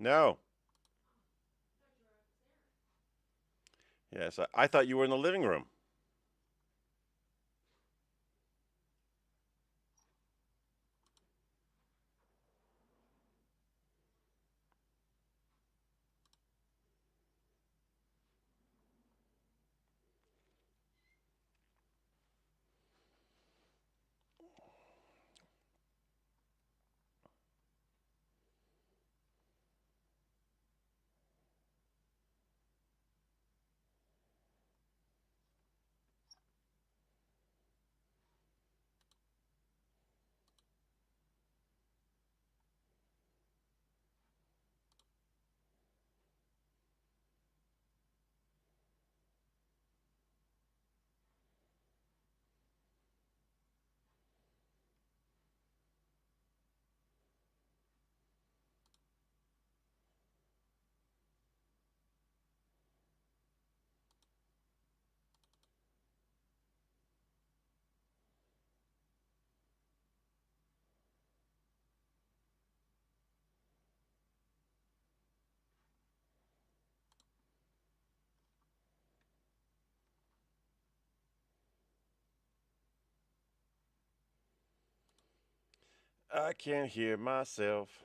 No. Yes, I thought you were in the living room. I can't hear myself.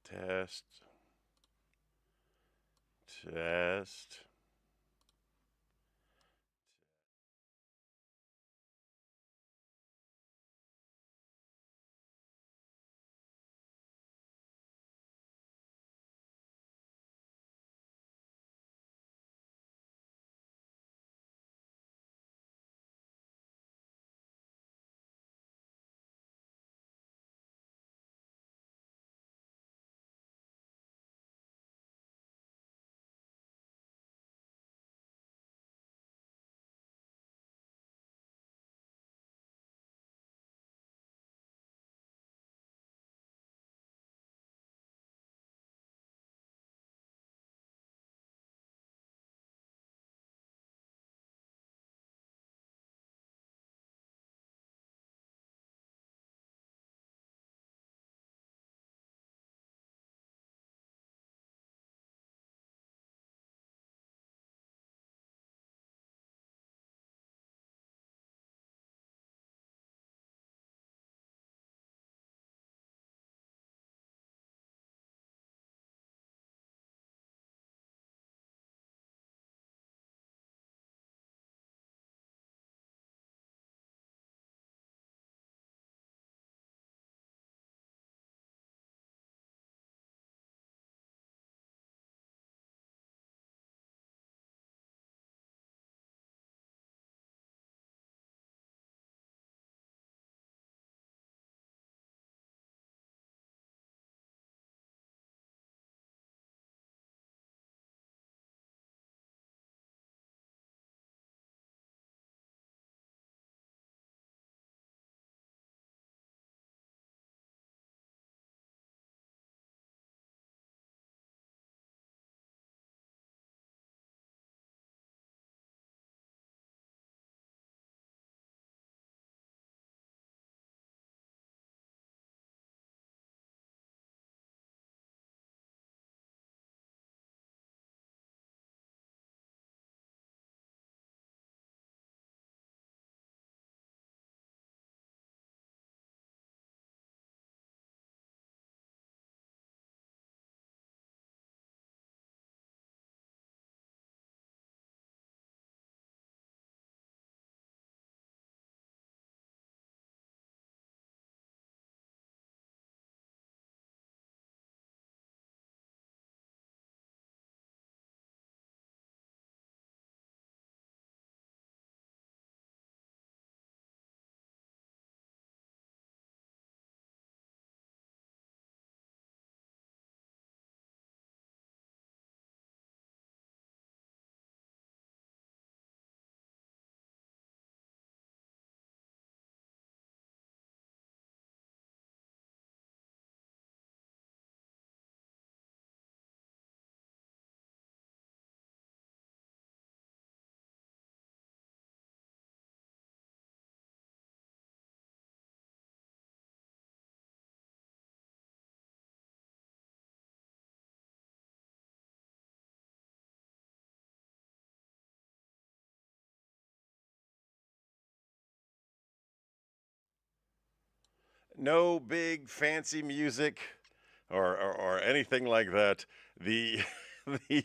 Test, test. No big fancy music or anything like that. The the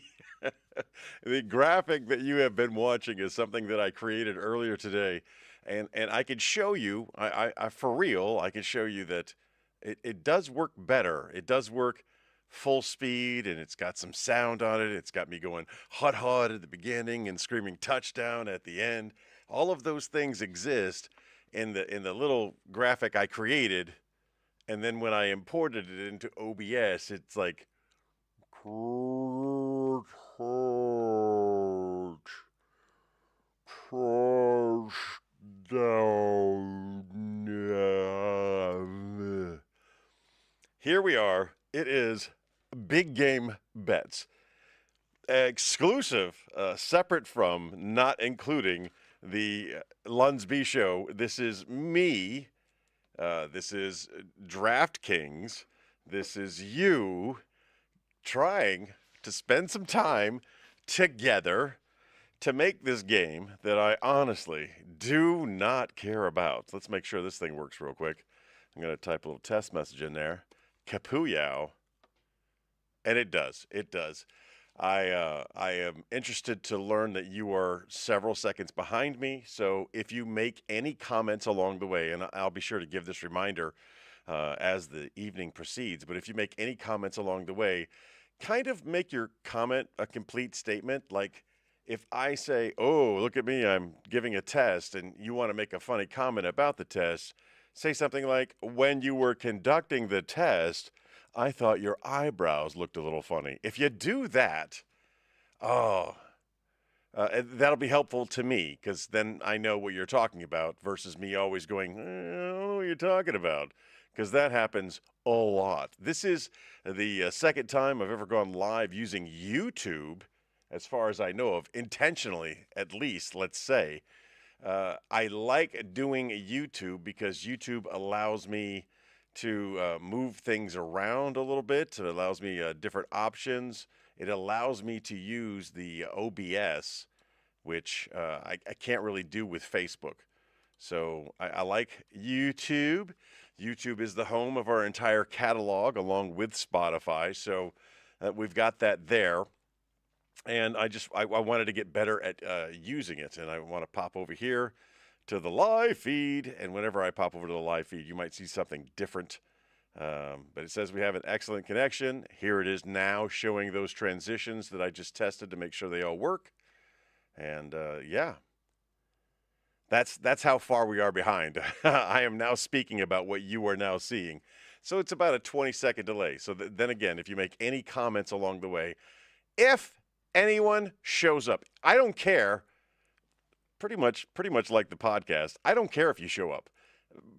the graphic that you have been watching is something that I created earlier today, and I could show you. I for real. I can show you that it does work better. It does work full speed, and it's got some sound on it. It's got me going hot hot at the beginning and screaming touchdown at the end. All of those things exist in the little graphic I created, and then when I imported it into OBS, it's like here we are. It is big game bets, exclusive, separate from, not including the LUNSB Show. This is me. This is DraftKings. This is you trying to spend some time together to make this game that I honestly do not care about. Let's make sure this thing works real quick. I'm going to type a little test message in there. Kapooyow. And it does. It does. I am interested to learn that you are several seconds behind me. So if you make any comments along the way, and I'll be sure to give this reminder as the evening proceeds, but if you make any comments along the way, kind of make your comment a complete statement. Like if I say, oh, look at me, I'm giving a test, and you want to make a funny comment about the test, say something like, when you were conducting the test, I thought your eyebrows looked a little funny. If you do that, that'll be helpful to me, because then I know what you're talking about versus me always going, I don't know what you're talking about, because that happens a lot. This is the second time I've ever gone live using YouTube, as far as I know of, intentionally at least, let's say. I like doing YouTube because YouTube allows me to move things around a little bit. It allows me different options. It allows me to use the OBS, which I can't really do with Facebook. So I like YouTube. YouTube is the home of our entire catalog along with Spotify. So we've got that there. And I wanted to get better at using it. And I want to pop over here to the live feed. And whenever I pop over to the live feed, you might see something different. But it says we have an excellent connection. Here it is now, showing those transitions that I just tested to make sure they all work. And yeah, that's how far we are behind. I am now speaking about what you are now seeing. So it's about a 20-second delay. So then again, if you make any comments along the way, if anyone shows up, I don't care. Pretty much like the podcast. I don't care if you show up.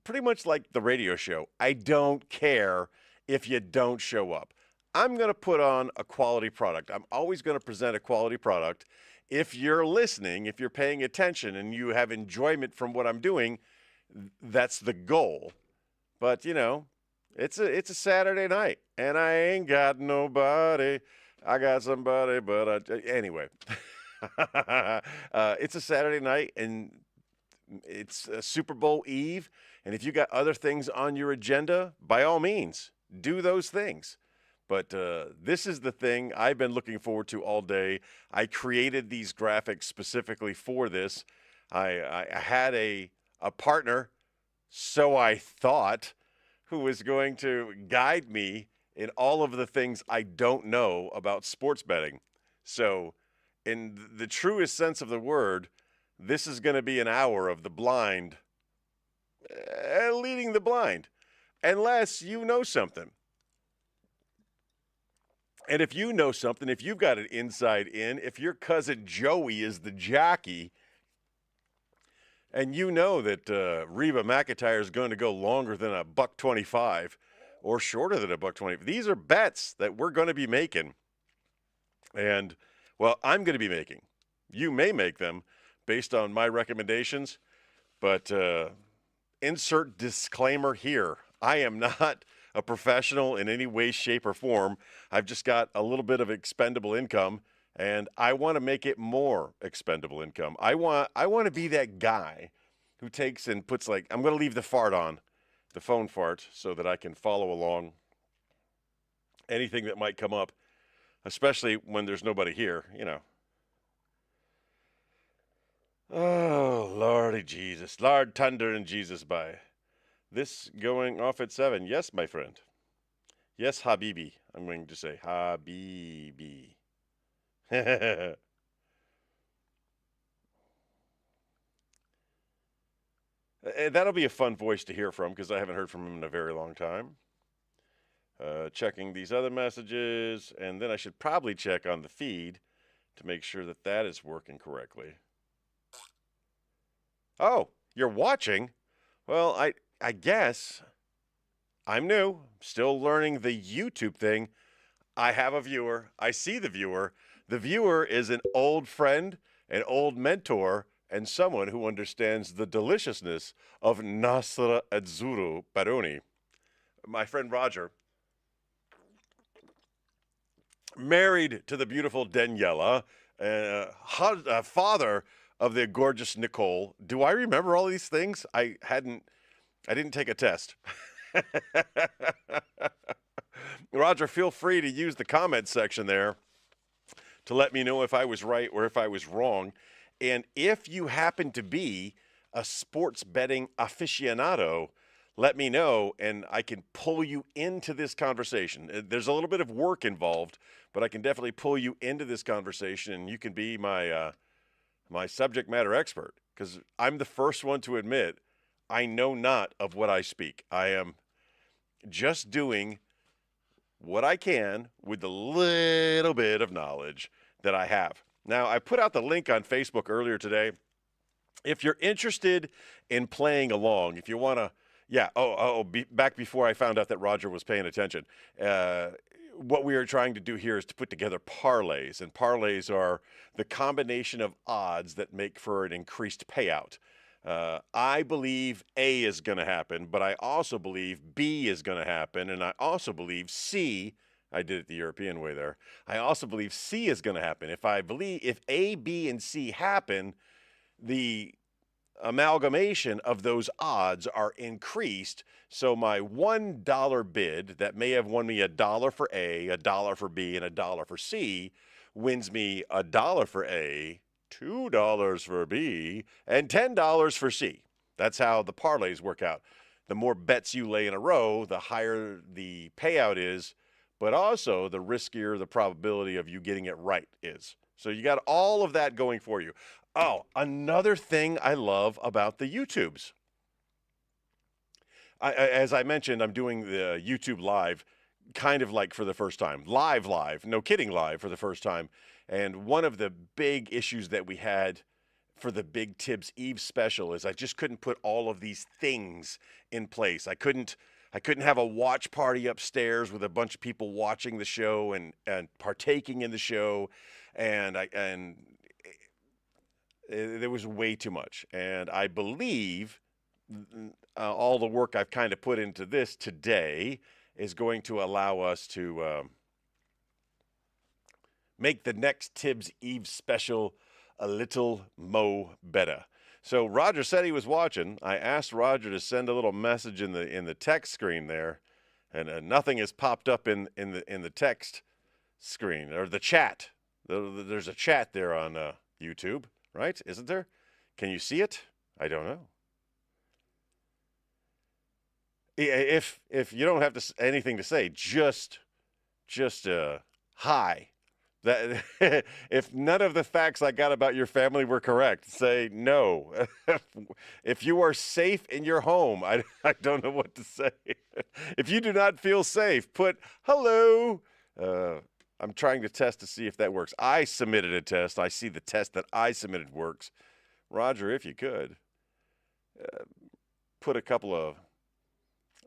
Pretty much like the radio show. I don't care if you don't show up. I'm going to put on a quality product. I'm always going to present a quality product. If you're listening, if you're paying attention and you have enjoyment from what I'm doing, that's the goal. But, you know, it's a Saturday night and I ain't got nobody. I got somebody, but anyway. It's a Saturday night and it's a Super Bowl Eve. And if you got other things on your agenda, by all means, do those things. But this is the thing I've been looking forward to all day. I created these graphics specifically for this. I had a partner, so I thought, who was going to guide me in all of the things I don't know about sports betting. So in the truest sense of the word, this is going to be an hour of the blind leading the blind, unless you know something. And if you know something, if you've got an inside in, if your cousin Joey is the jockey, and you know that Reba McEntire is going to go longer than $1.25 or shorter than $1.20, these are bets that we're going to be making. And, well, I'm going to be making. You may make them based on my recommendations, but insert disclaimer here. I am not a professional in any way, shape, or form. I've just got a little bit of expendable income, and I want to make it more expendable income. I want to be that guy who takes and puts, like, I'm going to leave the fart on. the phone fart so that I can follow along anything that might come up, especially when there's nobody here, you know. Oh, Lordy Jesus. Lord Thunder and Jesus by. This going off at 7. Yes, my friend. Yes, Habibi. I'm going to say Habibi. That'll be a fun voice to hear from because I haven't heard from him in a very long time. Checking these other messages, and then I should probably check on the feed to make sure that that is working correctly. Oh, you're watching? Well, I guess I'm new, still learning the YouTube thing. I have a viewer. I see the viewer. The viewer is an old friend, an old mentor, and someone who understands the deliciousness of Nasra Azzurro Baroni. My friend Roger, married to the beautiful Daniela, father of the gorgeous Nicole. Do I remember all these things? I didn't take a test. Roger, feel free to use the comment section there to let me know if I was right or if I was wrong. And if you happen to be a sports betting aficionado, let me know and I can pull you into this conversation. There's a little bit of work involved, but I can definitely pull you into this conversation and you can be my subject matter expert because I'm the first one to admit I know not of what I speak. I am just doing what I can with the little bit of knowledge that I have. Now, I put out the link on Facebook earlier today. If you're interested in playing along, if you want to, yeah, back before I found out that Roger was paying attention, what we are trying to do here is to put together parlays, and parlays are the combination of odds that make for an increased payout. I believe A is going to happen, but I also believe B is going to happen, and I also believe C. I did it the European way there. I also believe C is going to happen. If A, B, and C happen, the amalgamation of those odds are increased. So my $1 bid that may have won me $1 for A, $1 for B, and $1 for C wins me $1 for A, $2 for B, and $10 for C. That's how the parlays work out. The more bets you lay in a row, the higher the payout is, but also the riskier the probability of you getting it right is. So you got all of that going for you. Oh, another thing I love about the YouTubes. As I mentioned, I'm doing the YouTube live kind of like for the first time. Live, no kidding, live for the first time. And one of the big issues that we had for the Big Tibbs Eve special is I just couldn't put all of these things in place. I couldn't have a watch party upstairs with a bunch of people watching the show and partaking in the show, and there was way too much. And I believe all the work I've kind of put into this today is going to allow us to make the next Tibbs Eve special a little mo better. So Roger said he was watching. I asked Roger to send a little message in the text screen there, and nothing has popped up in the text screen or the chat. There's a chat there on YouTube, right? Isn't there? Can you see it? I don't know. If you don't have anything to say, just hi. That if none of the facts I got about your family were correct, say no. If you are safe in your home, I don't know what to say. If you do not feel safe, put hello. I'm trying to test to see if that works. I submitted a test. I see the test that I submitted works. Roger, if you could put a couple of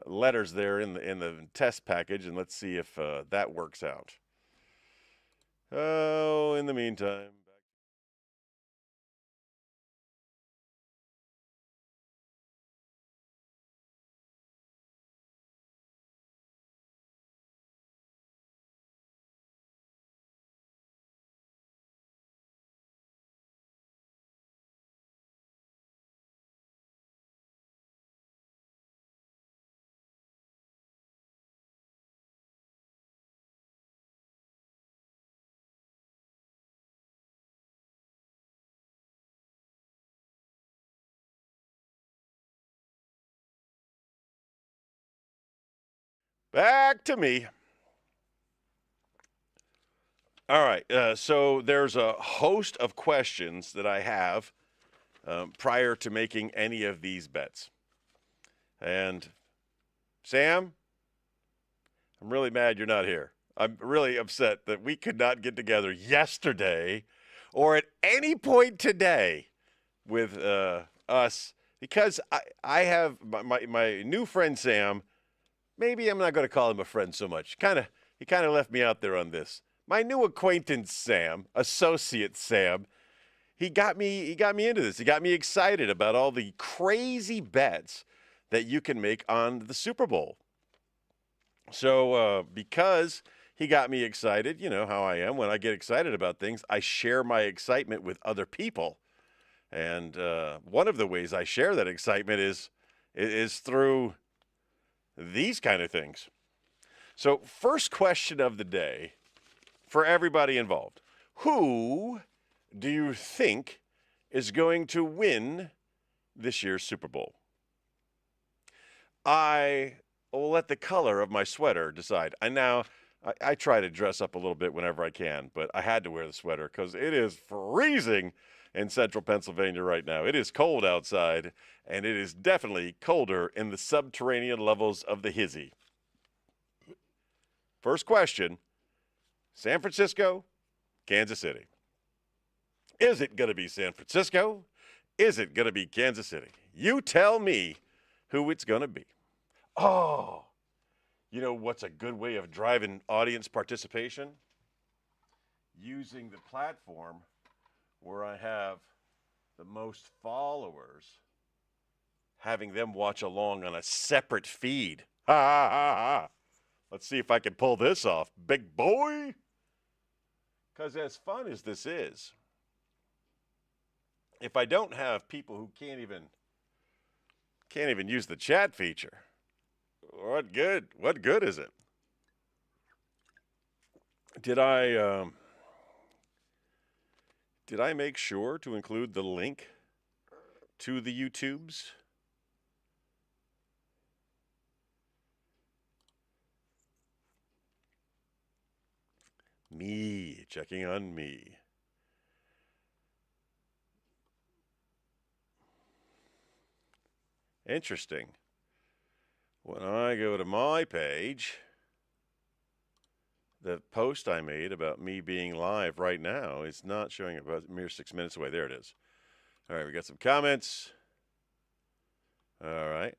letters there in the test package, and let's see if that works out. Oh, in the meantime. back to me. All right. So there's a host of questions that I have prior to making any of these bets. And Sam, I'm really mad you're not here. I'm really upset that we could not get together yesterday or at any point today with us because I have my new friend Sam. Maybe I'm not going to call him a friend so much. He kind of left me out there on this. My new acquaintance Sam, associate Sam, he got me into this. He got me excited about all the crazy bets that you can make on the Super Bowl. So because he got me excited, you know how I am. When I get excited about things, I share my excitement with other people. And one of the ways I share that excitement is through these kind of things. So first question of the day for everybody involved. Who do you think is going to win this year's Super Bowl? I will let the color of my sweater decide. I try to dress up a little bit whenever I can, but I had to wear the sweater because it is freezing in central Pennsylvania right now. It is cold outside, and it is definitely colder in the subterranean levels of the hizzy. First question, San Francisco, Kansas City. Is it going to be San Francisco? Is it going to be Kansas City? You tell me who it's going to be. Oh, you know what's a good way of driving audience participation? Using the platform where I have the most followers, having them watch along on a separate feed. Ha ha ha ha. Let's see if I can pull this off, big boy. Because as fun as this is, if I don't have people who can't even use the chat feature, what good is it? Did I make sure to include the link to the YouTubes? Me, checking on me. Interesting. When I go to my page, the post I made about me being live right now is not showing about a mere 6 minutes away. There it is. All right, we got some comments. All right.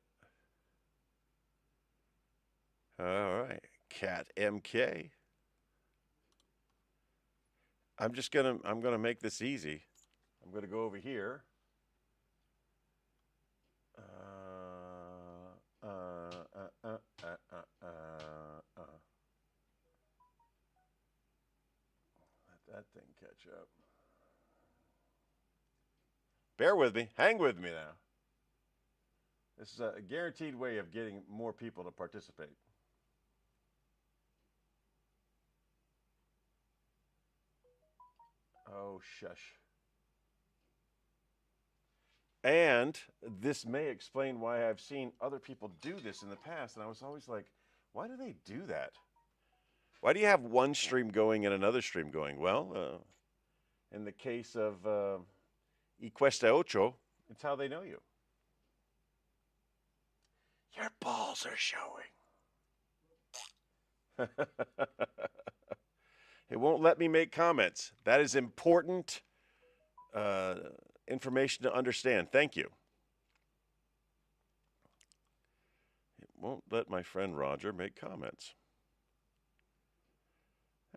All right. Cat MK. I'm gonna make this easy. I'm gonna go over here. Let that thing catch up. Bear with me. Hang with me now. This is a guaranteed way of getting more people to participate. Oh, shush. And this may explain why I've seen other people do this in the past. And I was always like, why do they do that? Why do you have one stream going and another stream going? Well, in the case of Y Cuesta Ocho, it's how they know you. Your balls are showing. It won't let me make comments. That is important information to understand. Thank you. It won't let my friend Roger make comments.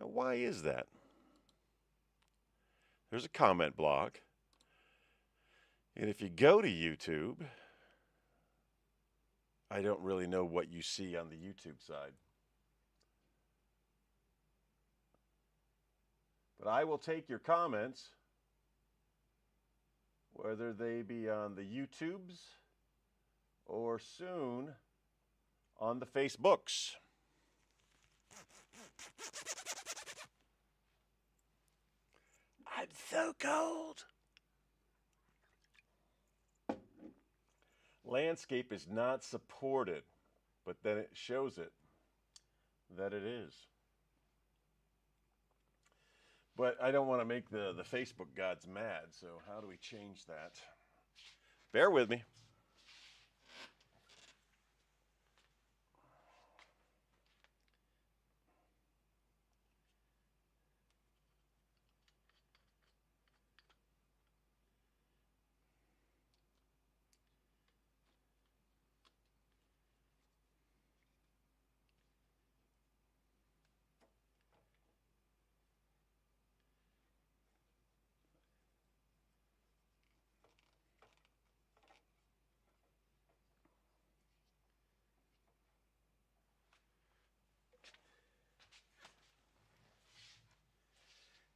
Now, why is that? There's a comment block. And if you go to YouTube, I don't really know what you see on the YouTube side. But I will take your comments, whether they be on the YouTubes or soon on the Facebooks. I'm so cold. Landscape is not supported, but then it shows it. that it is. But I don't want to make the Facebook gods mad, so how do we change that? Bear with me.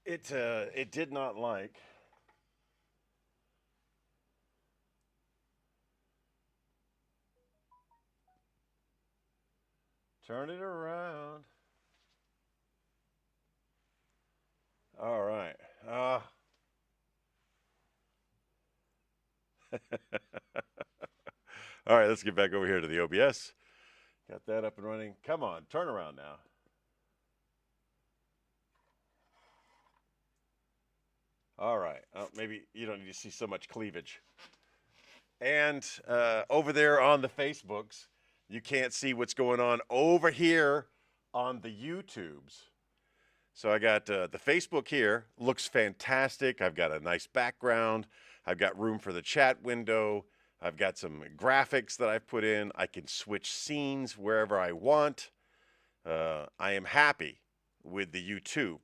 It did not like. Turn it around. All right. All right, let's get back over here to the OBS. Got that up and running. Come on, turn around now. All right. Maybe you don't need to see so much cleavage. And over there on the Facebooks, you can't see what's going on over here on the YouTubes. So I got the Facebook here. Looks fantastic. I've got a nice background. I've got room for the chat window. I've got some graphics that I've put in. I can switch scenes wherever I want. I am happy with the YouTube.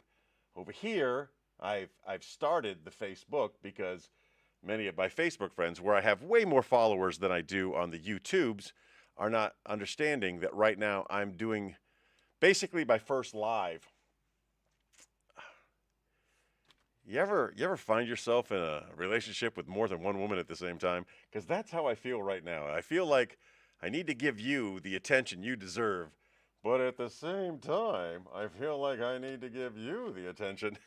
Over here, I've started the Facebook because many of my Facebook friends, where I have way more followers than I do on the YouTubes, are not understanding that right now I'm doing basically my first live. You ever find yourself in a relationship with more than one woman at the same time? Because that's how I feel right now. I feel like I need to give you the attention you deserve, but at the same time, I feel like I need to give you the attention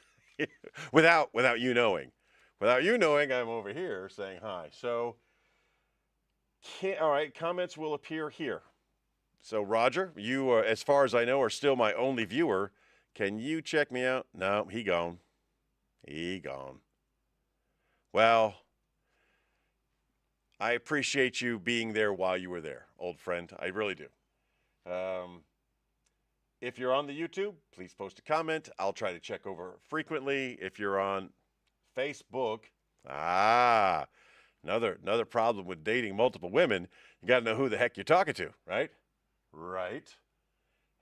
without you knowing. Without you knowing, I'm over here saying hi. So, all right, comments will appear here. So, Roger, you, as far as I know, are still my only viewer. Can you check me out? No, he gone. He gone. Well, I appreciate you being there while you were there, old friend. I really do. If you're on the YouTube, please post a comment. I'll try to check over frequently. If you're on Facebook, another problem with dating multiple women. You got to know who the heck you're talking to, right? Right.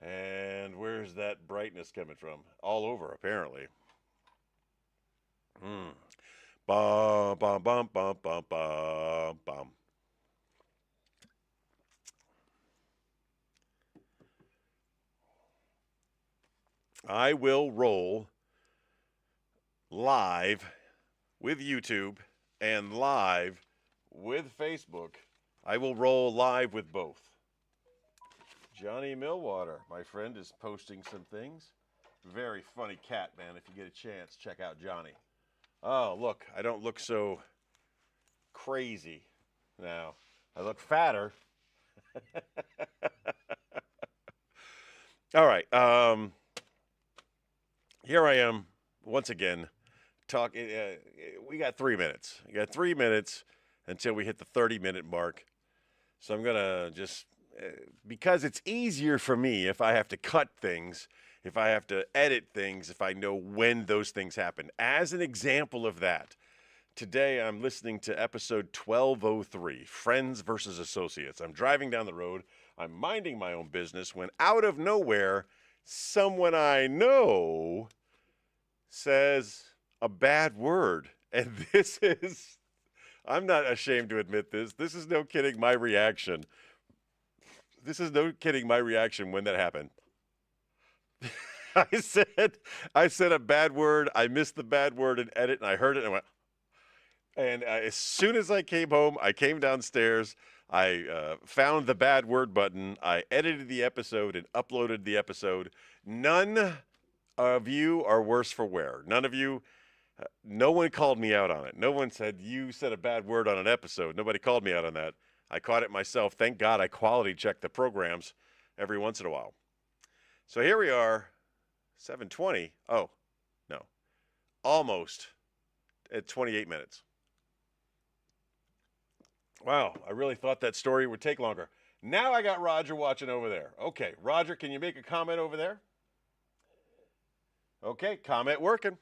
And where's that brightness coming from? All over, apparently. Bum, bum, bum, bum, bum, bum, bum. I will roll live with YouTube and live with Facebook. I will roll live with both. Johnny Millwater, my friend, is posting some things. Very funny cat, man. If you get a chance, check out Johnny. Oh, look, I don't look so crazy now. I look fatter. All right. Here I am once again talking. We got 3 minutes. We got 3 minutes until we hit the 30-minute mark. So I'm going to just, because it's easier for me if I have to cut things, if I have to edit things, if I know when those things happen. As an example of that, today I'm listening to episode 1203, Friends versus Associates. I'm driving down the road. I'm minding my own business when out of nowhere, someone I know says a bad word. And this is, I'm not ashamed to admit this. This is no kidding my reaction. This is no kidding my reaction when that happened. I said a bad word. I missed the bad word in edit, and I heard it, and I went. And as soon as I came home, I came downstairs. I found the bad word button. I edited the episode and uploaded the episode. None of you are worse for wear. None of you. No one called me out on it. No one said you said a bad word on an episode. Nobody called me out on that. I caught it myself. Thank God I quality check the programs every once in a while. So here we are, 7:20. Oh, no, almost at 28 minutes. Wow, I really thought that story would take longer. Now I got Roger watching over there. Okay, Roger, can you make a comment over there? Okay, comment working.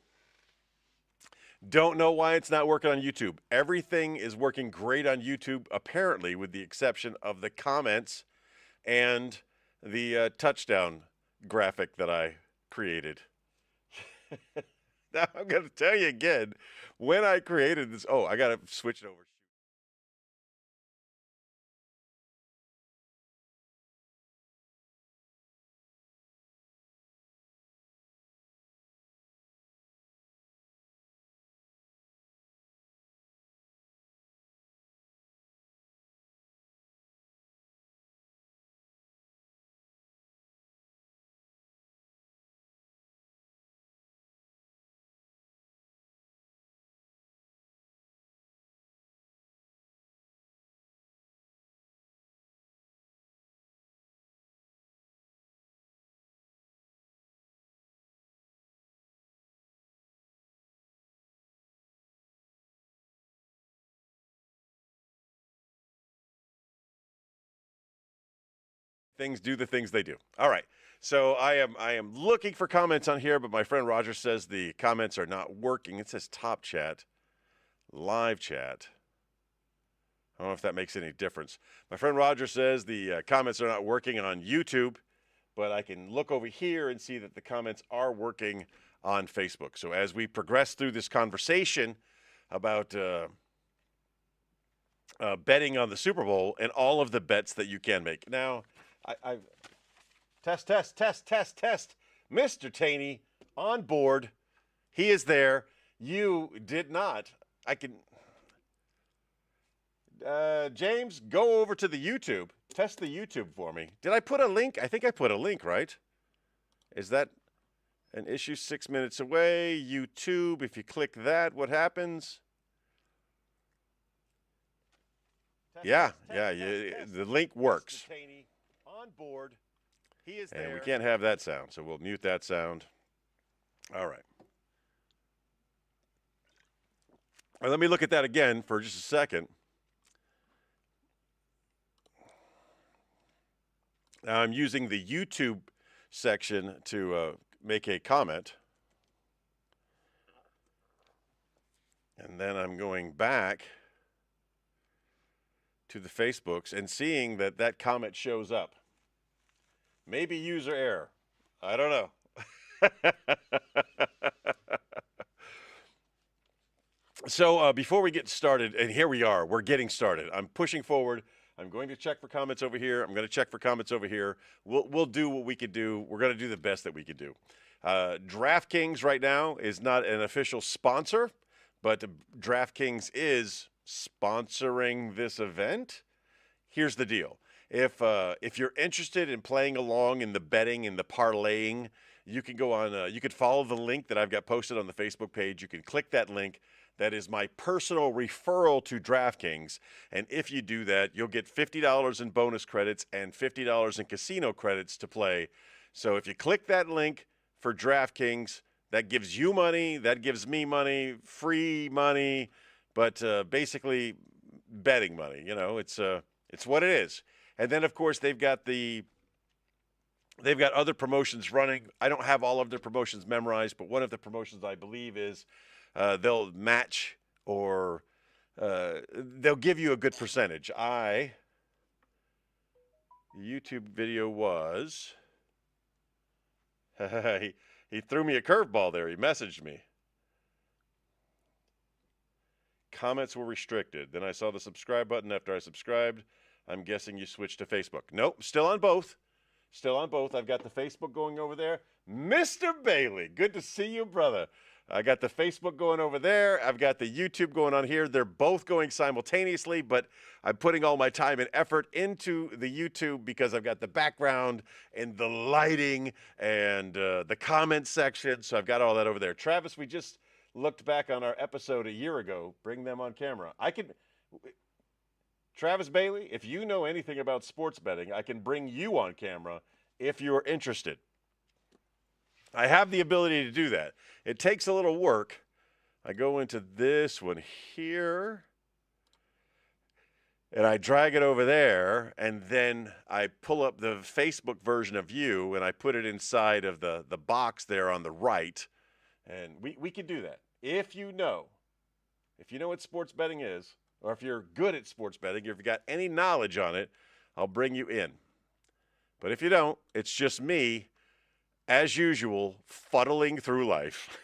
Don't know why it's not working on YouTube. Everything is working great on YouTube, apparently, with the exception of the comments and the touchdown graphic that I created. Now I'm going to tell you again, when I created this, I got to switch it over. Things do the things they do. All right. So I am looking for comments on here, but my friend Roger says the comments are not working. It says top chat, live chat. I don't know if that makes any difference. My friend Roger says the comments are not working on YouTube, but I can look over here and see that the comments are working on Facebook. So as we progress through this conversation about betting on the Super Bowl and all of the bets that you can make. Now, I've test. Mr. Taney on board. He is there. You did not. I can. James, go over to the YouTube. Test the YouTube for me. Did I put a link? I think I put a link, right? Is that an issue 6 minutes away? YouTube, if you click that, what happens? Yeah, the link works. On board. He is there. And we can't have that sound, so we'll mute that sound. All right. Well, let me look at that again for just a second. Now I'm using the YouTube section to make a comment. And then I'm going back to the Facebooks and seeing that that comment shows up. Maybe user error. I don't know. So before we get started, and here we are, we're getting started. I'm pushing forward. I'm going to check for comments over here. I'm going to check for comments over here. We'll do what we could do. We're going to do the best that we could do. DraftKings right now is not an official sponsor, but DraftKings is sponsoring this event. Here's the deal. If you're interested in playing along in the betting and the parlaying, you can go on, you could follow the link that I've got posted on the Facebook page. You can click that link. That is my personal referral to DraftKings. And if you do that, you'll get $50 in bonus credits and $50 in casino credits to play. So if you click that link for DraftKings, that gives you money, that gives me money, free money, but basically betting money. You know, it's what it is. And then, of course, they've got other promotions running. I don't have all of their promotions memorized, but one of the promotions I believe is they'll match or they'll give you a good percentage. YouTube video was, he threw me a curveball there. He messaged me. Comments were restricted. Then I saw the subscribe button after I subscribed. I'm guessing you switched to Facebook. Nope, still on both. Still on both. I've got the Facebook going over there. Mr. Bailey, good to see you, brother. I got the Facebook going over there. I've got the YouTube going on here. They're both going simultaneously, but I'm putting all my time and effort into the YouTube because I've got the background and the lighting and the comment section. So I've got all that over there. Travis, we just looked back on our episode a year ago. Bring them on camera. Travis Bailey, if you know anything about sports betting, I can bring you on camera if you're interested. I have the ability to do that. It takes a little work. I go into this one here and I drag it over there, and then I pull up the Facebook version of you and I put it inside of the box there on the right. And we can do that. If you know what sports betting is, or if you're good at sports betting, if you've got any knowledge on it, I'll bring you in. But if you don't, it's just me, as usual, fuddling through life.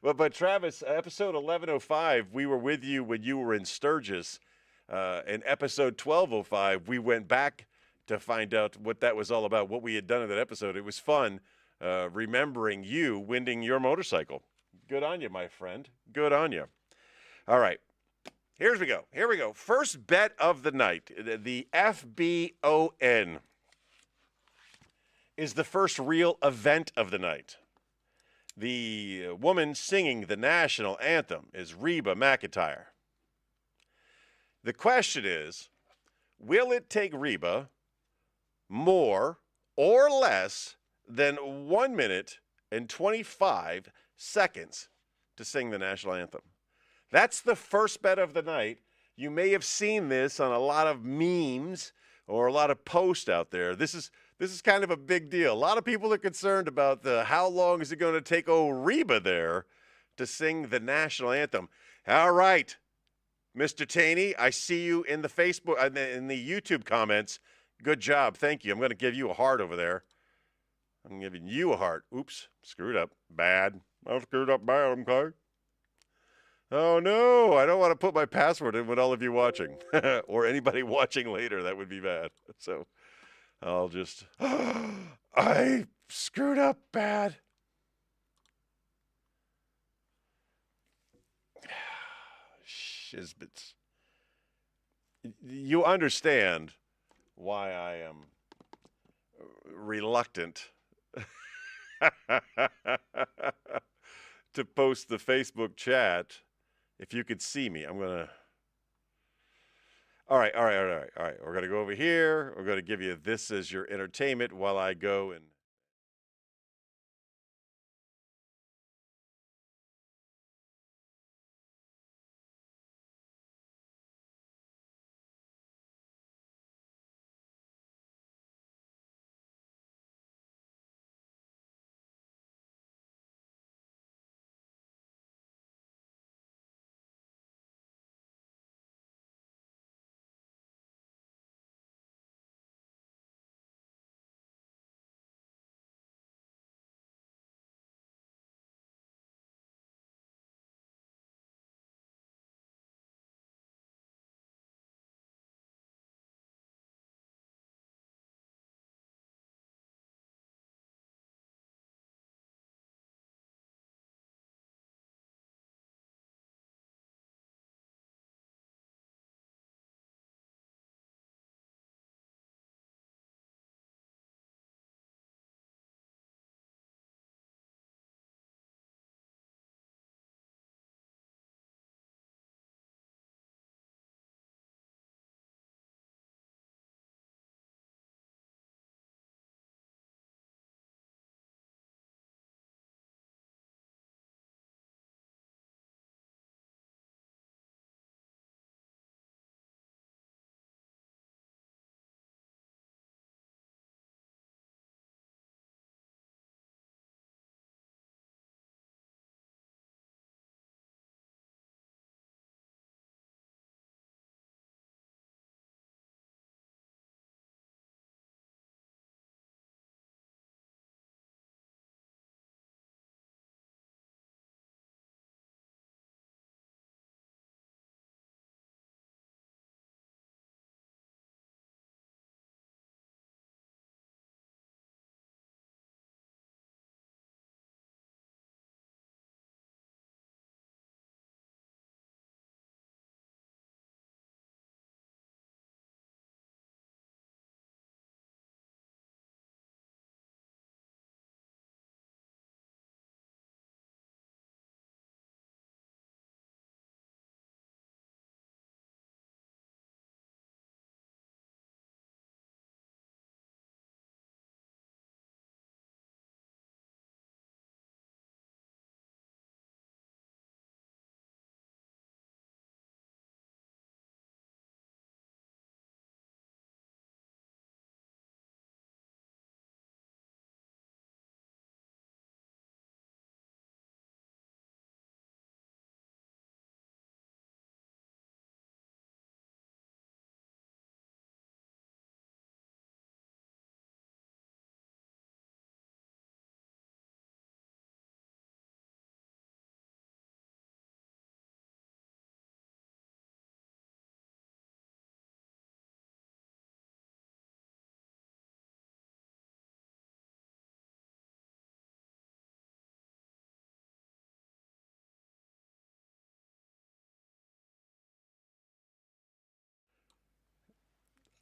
but Travis, episode 1105, we were with you when you were in Sturgis. In episode 1205, we went back to find out what that was all about, what we had done in that episode. It was fun remembering you winning your motorcycle. Good on you, my friend. Good on you. All right. Here we go. First bet of the night. The FBON is the first real event of the night. The woman singing the national anthem is Reba McEntire. The question is, will it take Reba more or less than 1 minute and 25 seconds to sing the national anthem? That's the first bet of the night. You may have seen this on a lot of memes or a lot of posts out there. This is kind of a big deal. A lot of people are concerned about how long is it going to take old Reba there to sing the national anthem. All right, Mr. Taney, I see you in the Facebook, in the YouTube comments. Good job. Thank you. I'm going to give you a heart over there. I'm giving you a heart. Oops, screwed up. Bad. I screwed up bad, okay? Oh, no, I don't want to put my password in with all of you watching or anybody watching later. That would be bad. So I'll just, I screwed up bad. Shizbits. You understand why I am reluctant to post the Facebook chat. If you could see me, I'm going to. All right. We're going to go over here. We're going to give you this as your entertainment while I go and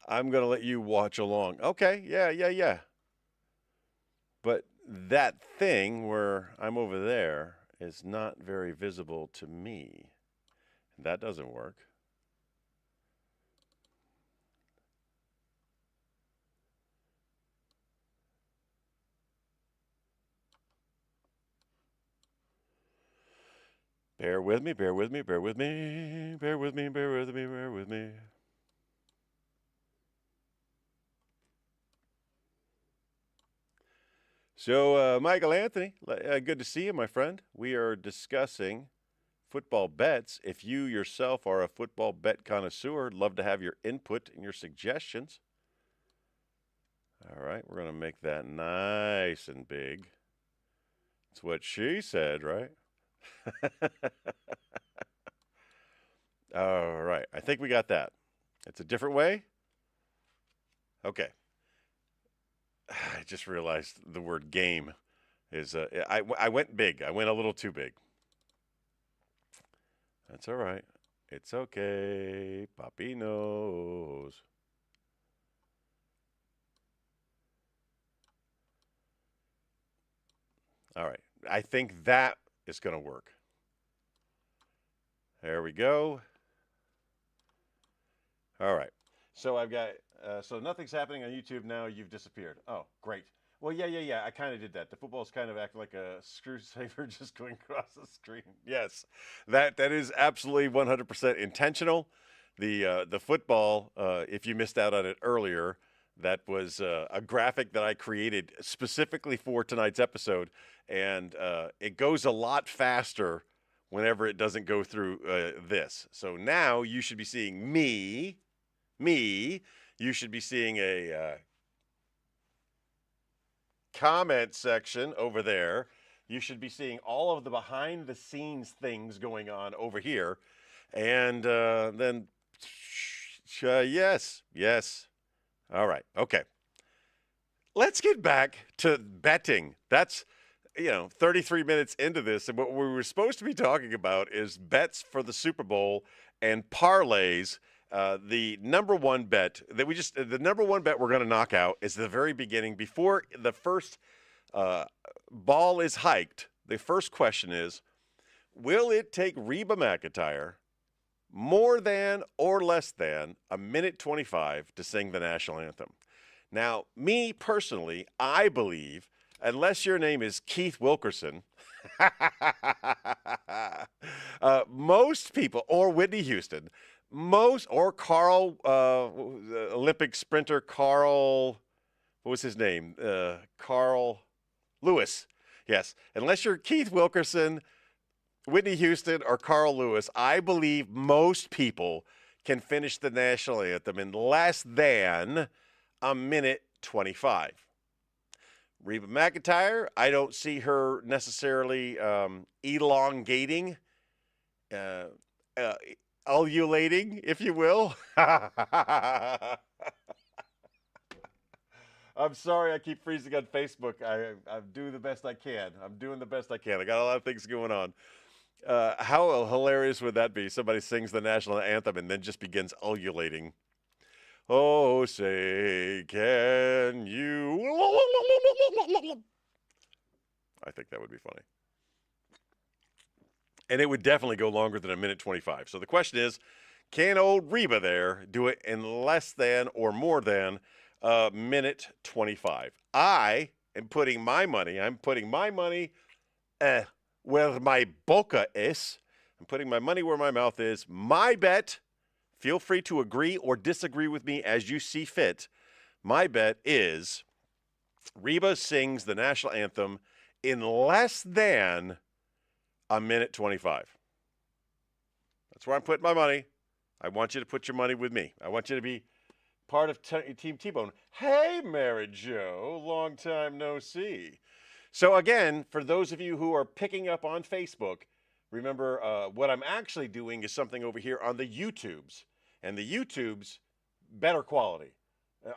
I'm going to let you watch along. Okay, yeah. But that thing where I'm over there is not very visible to me. That doesn't work. Bear with me, bear with me, bear with me, bear with me, bear with me, bear with me. So, Michael Anthony, good to see you, my friend. We are discussing football bets. If you yourself are a football bet connoisseur, love to have your input and your suggestions. All right, we're going to make that nice and big. That's what she said, right? All right, I think we got that. It's a different way. Okay. I just realized the word game is, I went big. I went a little too big. That's all right. It's okay. Papi knows. All right. I think that is going to work. There we go. All right. So I've got, so nothing's happening on YouTube now. You've disappeared. Oh, great. Well, yeah. I kind of did that. The football's kind of acting like a screwsaver just going across the screen. Yes, that is absolutely 100% intentional. The football, if you missed out on it earlier, that was a graphic that I created specifically for tonight's episode, and it goes a lot faster whenever it doesn't go through this. So now you should be seeing me. You should be seeing a comment section over there. You should be seeing all of the behind the scenes things going on over here. And then, yes. All right. Okay. Let's get back to betting. That's, 33 minutes into this. And what we were supposed to be talking about is bets for the Super Bowl and parlays. The number one bet we're going to knock out is the very beginning before the first ball is hiked. The first question is, will it take Reba McEntire more than or less than a minute 25 to sing the national anthem? Now, me personally, I believe, unless your name is Keith Wilkerson, most people, or Whitney Houston, or Carl, Olympic sprinter Carl, what was his name? Carl Lewis. Yes. Unless you're Keith Wilkerson, Whitney Houston, or Carl Lewis, I believe most people can finish the national anthem in less than a minute 25. Reba McEntire, I don't see her necessarily elongating, ululating, if you will. I'm sorry I keep freezing on Facebook. I'm doing the best I can. I got a lot of things going on. How hilarious would that be? Somebody sings the national anthem and then just begins ululating. Oh, say, can you? I think that would be funny. And it would definitely go longer than a minute 25. So the question is, can old Reba there do it in less than or more than a minute 25? I am putting my money, where my boca is. I'm putting my money where my mouth is. My bet, feel free to agree or disagree with me as you see fit. My bet is Reba sings the national anthem in less than a minute 25. That's where I'm putting my money. I want you to put your money with me. I want you to be part of Team T-Bone. Hey, Mary Jo, long time no see. So again, for those of you who are picking up on Facebook, remember what I'm actually doing is something over here on the YouTubes. And the YouTubes, better quality.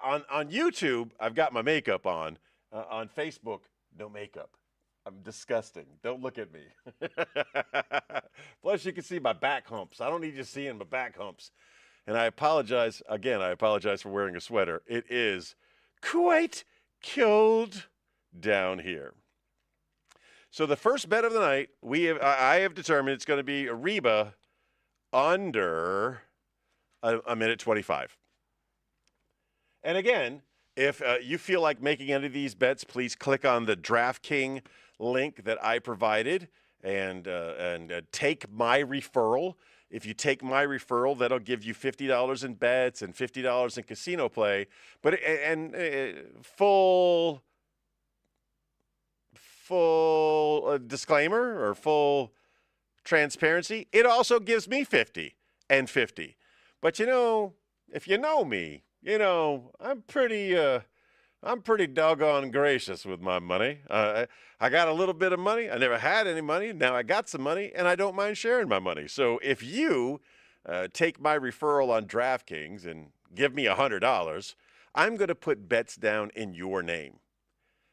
On YouTube, I've got my makeup on. On Facebook, no makeup. I'm disgusting. Don't look at me. Plus, you can see my back humps. I don't need you seeing my back humps. And I apologize for wearing a sweater. It is quite cold down here. So the first bet of the night, I have determined it's going to be Reba under a minute 25. And again, if you feel like making any of these bets, please click on the DraftKings link that I provided and take my referral. If you take my referral, that'll give you $50 in bets and $50 in casino play. But full disclaimer or full transparency, it also gives me 50 and 50. But if you know me, I'm pretty doggone gracious with my money. I got a little bit of money. I never had any money. Now I got some money, and I don't mind sharing my money. So if you take my referral on DraftKings and give me $100, I'm going to put bets down in your name.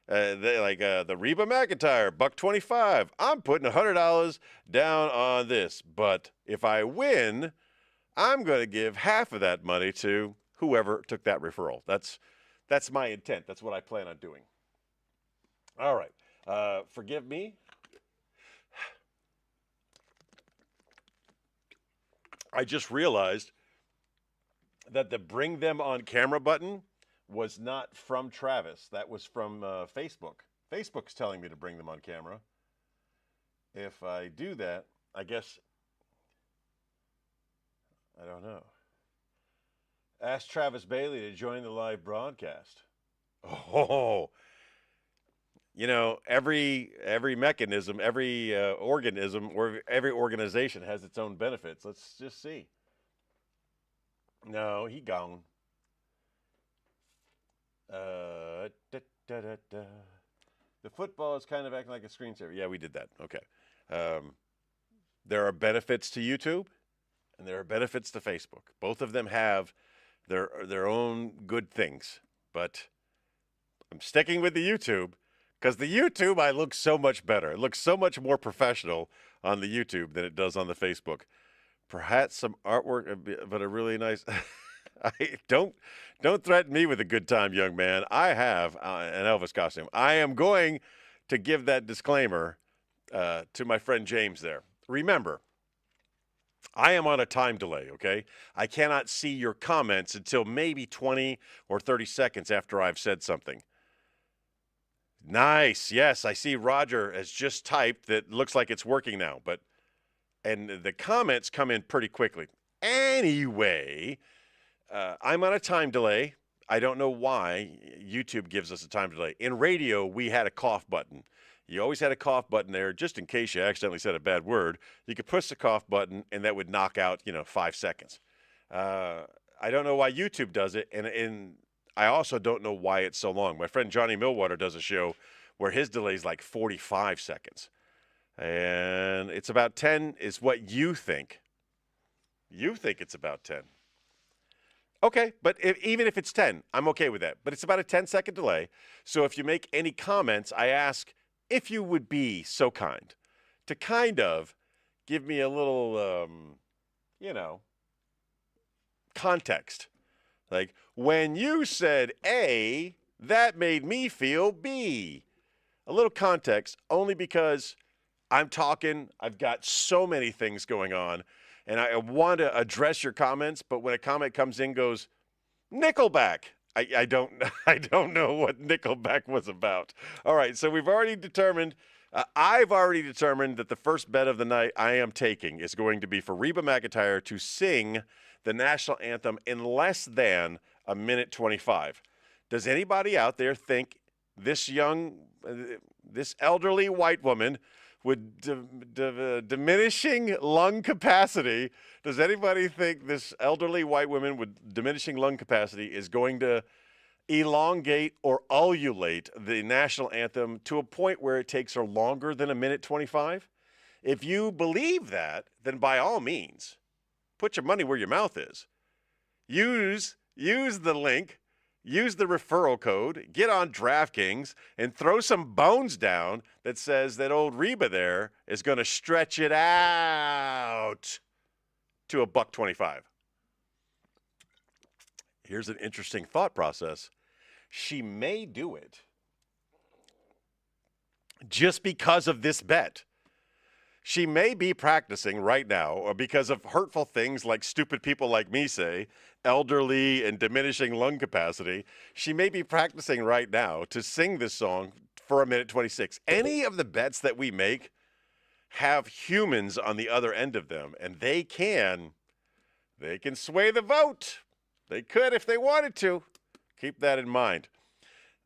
The Reba McEntire, $1.25. I'm putting $100 down on this. But if I win, I'm going to give half of that money to whoever took that referral. That's my intent. That's what I plan on doing. All right. Forgive me. I just realized that the bring them on camera button was not from Travis. That was from Facebook. Facebook's telling me to bring them on camera. If I do that, I guess, I don't know. Ask Travis Bailey to join the live broadcast. Oh, every mechanism, every organism, or every organization has its own benefits. Let's just see. No, he gone. The football is kind of acting like a screensaver. Yeah, we did that. Okay. There are benefits to YouTube, and there are benefits to Facebook. Both of them have their own good things, but I'm sticking with the YouTube because the YouTube, I look so much better. It looks so much more professional on the YouTube than it does on the Facebook. Perhaps some artwork, but a really nice. Don't threaten me with a good time, young man. I have an Elvis costume. I am going to give that disclaimer to my friend James there. Remember, I am on a time delay, okay? I cannot see your comments until maybe 20 or 30 seconds after I've said something. Nice. Yes, I see Roger has just typed that looks like it's working now, and the comments come in pretty quickly. Anyway, I'm on a time delay. I don't know why YouTube gives us a time delay. In radio, we had a cough button. You always had a cough button there just in case you accidentally said a bad word. You could push the cough button, and that would knock out, 5 seconds. I don't know why YouTube does it, and I also don't know why it's so long. My friend Johnny Millwater does a show where his delay is like 45 seconds. And it's about 10 is what you think. You think it's about 10. Okay, but even if it's 10, I'm okay with that. But it's about a 10-second delay. So if you make any comments, I ask if you would be so kind to kind of give me a little, context. Like, when you said A, that made me feel B. A little context, only because I'm talking, I've got so many things going on, and I want to address your comments, but when a comment comes in, goes, Nickelback. I don't know what Nickelback was about. All right, so we've already determined, I've already determined that the first bet of the night I am taking is going to be for Reba McEntire to sing the national anthem in less than a minute 25. Does anybody out there think this elderly white woman with diminishing lung capacity, does anybody think this elderly white woman with diminishing lung capacity is going to elongate or ululate the national anthem to a point where it takes her longer than a minute 25? If you believe that, then by all means, put your money where your mouth is. Use the link. Use the referral code, get on DraftKings, and throw some bones down that says that old Reba there is going to stretch it out to $1.25. Here's an interesting thought process. She may do it just because of this bet. She may be practicing right now, or because of hurtful things like stupid people like me say, elderly and diminishing lung capacity. She may be practicing right now to sing this song for 1:26. Any of the bets that we make have humans on the other end of them, and they can sway the vote. They could if they wanted to. Keep that in mind.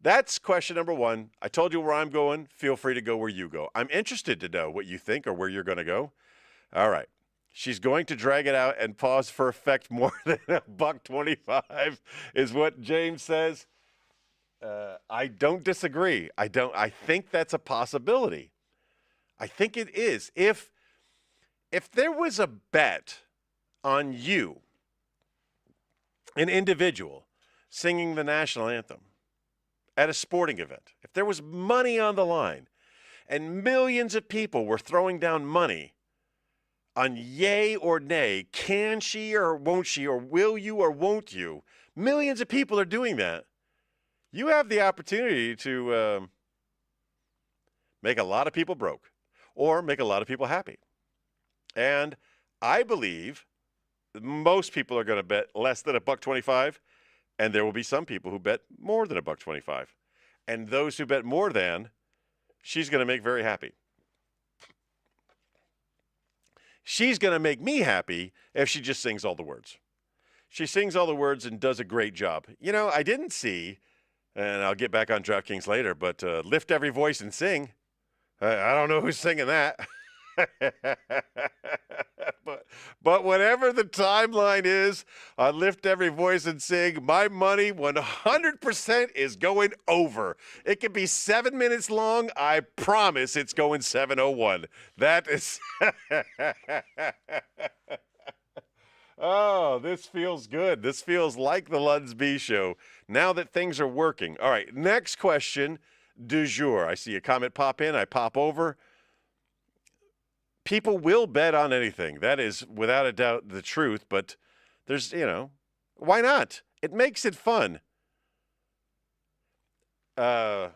That's question number one. I told you where I'm going. Feel free to go where you go. I'm interested to know what you think or where you're going to go. All right. She's going to drag it out and pause for effect more than $1.25 is what James says. I don't disagree. I think that's a possibility. I think it is. If there was a bet on you, an individual, singing the national anthem at a sporting event, if there was money on the line and millions of people were throwing down money on yay or nay, can she or won't she, or will you or won't you, millions of people are doing that. You have the opportunity to make a lot of people broke or make a lot of people happy. And I believe most people are going to bet less than $1.25. And there will be some people who bet more than $1.25. And those who bet more than, she's going to make very happy. She's going to make me happy if she just sings all the words. She sings all the words and does a great job. You know, I didn't see, and I'll get back on DraftKings later, but Lift Every Voice and Sing. I don't know who's singing that. But whatever the timeline is on Lift Every Voice and Sing, my money 100% is going over. It can be 7 minutes long. I promise it's going 7:01. That is. Oh, this feels good. This feels like the LUNSB Show now that things are working. All right, next question du jour. I see a comment pop in. I pop over. People will bet on anything. That is without a doubt the truth, but there's, why not? It makes it fun. My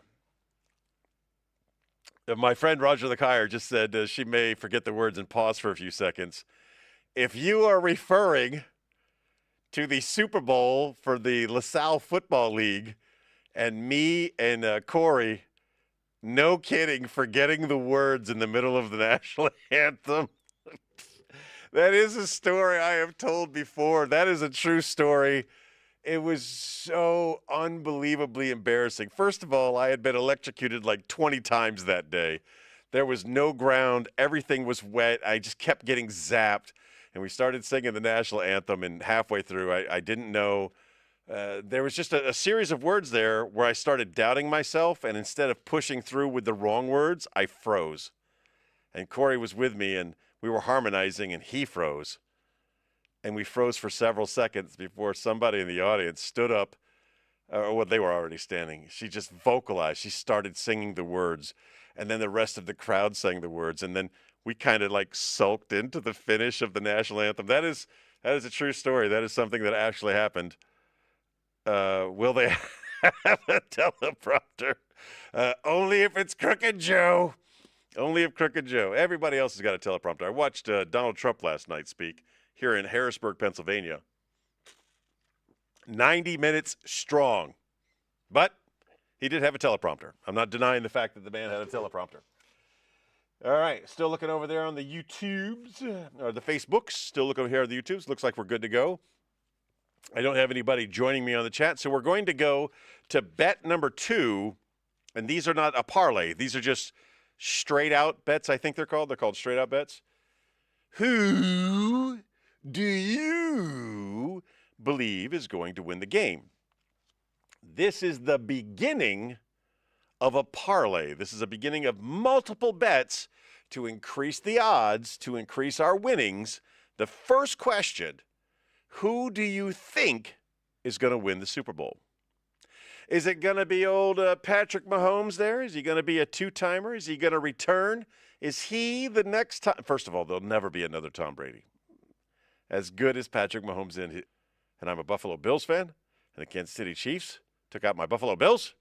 friend Roger the Kyer just said she may forget the words and pause for a few seconds. If you are referring to the Super Bowl for the LaSalle Football League and me and Corey, no kidding, forgetting the words in the middle of the national anthem. That is a story I have told before. That is a true story. It was so unbelievably embarrassing. First of all, I had been electrocuted like 20 times that day. There was no ground. Everything was wet. I just kept getting zapped. And we started singing the national anthem, and halfway through, I didn't know. There was just a series of words there where I started doubting myself, and instead of pushing through with the wrong words, I froze. And Corey was with me, and we were harmonizing, and he froze. And we froze for several seconds before somebody in the audience stood up, or they were already standing. She just vocalized. She started singing the words, and then the rest of the crowd sang the words, and then we kind of like sulked into the finish of the national anthem. That is a true story. That is something that actually happened. Will they have a teleprompter? Only if it's Crooked Joe. Only if Crooked Joe. Everybody else has got a teleprompter. I watched Donald Trump last night speak here in Harrisburg, Pennsylvania. 90 minutes strong. But he did have a teleprompter. I'm not denying the fact that the man had a teleprompter. All right, still looking over there on the YouTubes, or the Facebooks. Still looking over here on the YouTubes. Looks like we're good to go. I don't have anybody joining me on the chat, so we're going to go to bet number 2, and these are not a parlay. These are just straight-out bets, I think they're called. They're called straight-out bets. Who do you believe is going to win the game? This is the beginning of a parlay. This is a beginning of multiple bets to increase the odds, to increase our winnings. The first question: who do you think is going to win the Super Bowl? Is it going to be old Patrick Mahomes there? Is he going to be a two-timer? Is he going to return? Is he the next time? First of all, there'll never be another Tom Brady. As good as Patrick Mahomes and I'm a Buffalo Bills fan, and the Kansas City Chiefs took out my Buffalo Bills.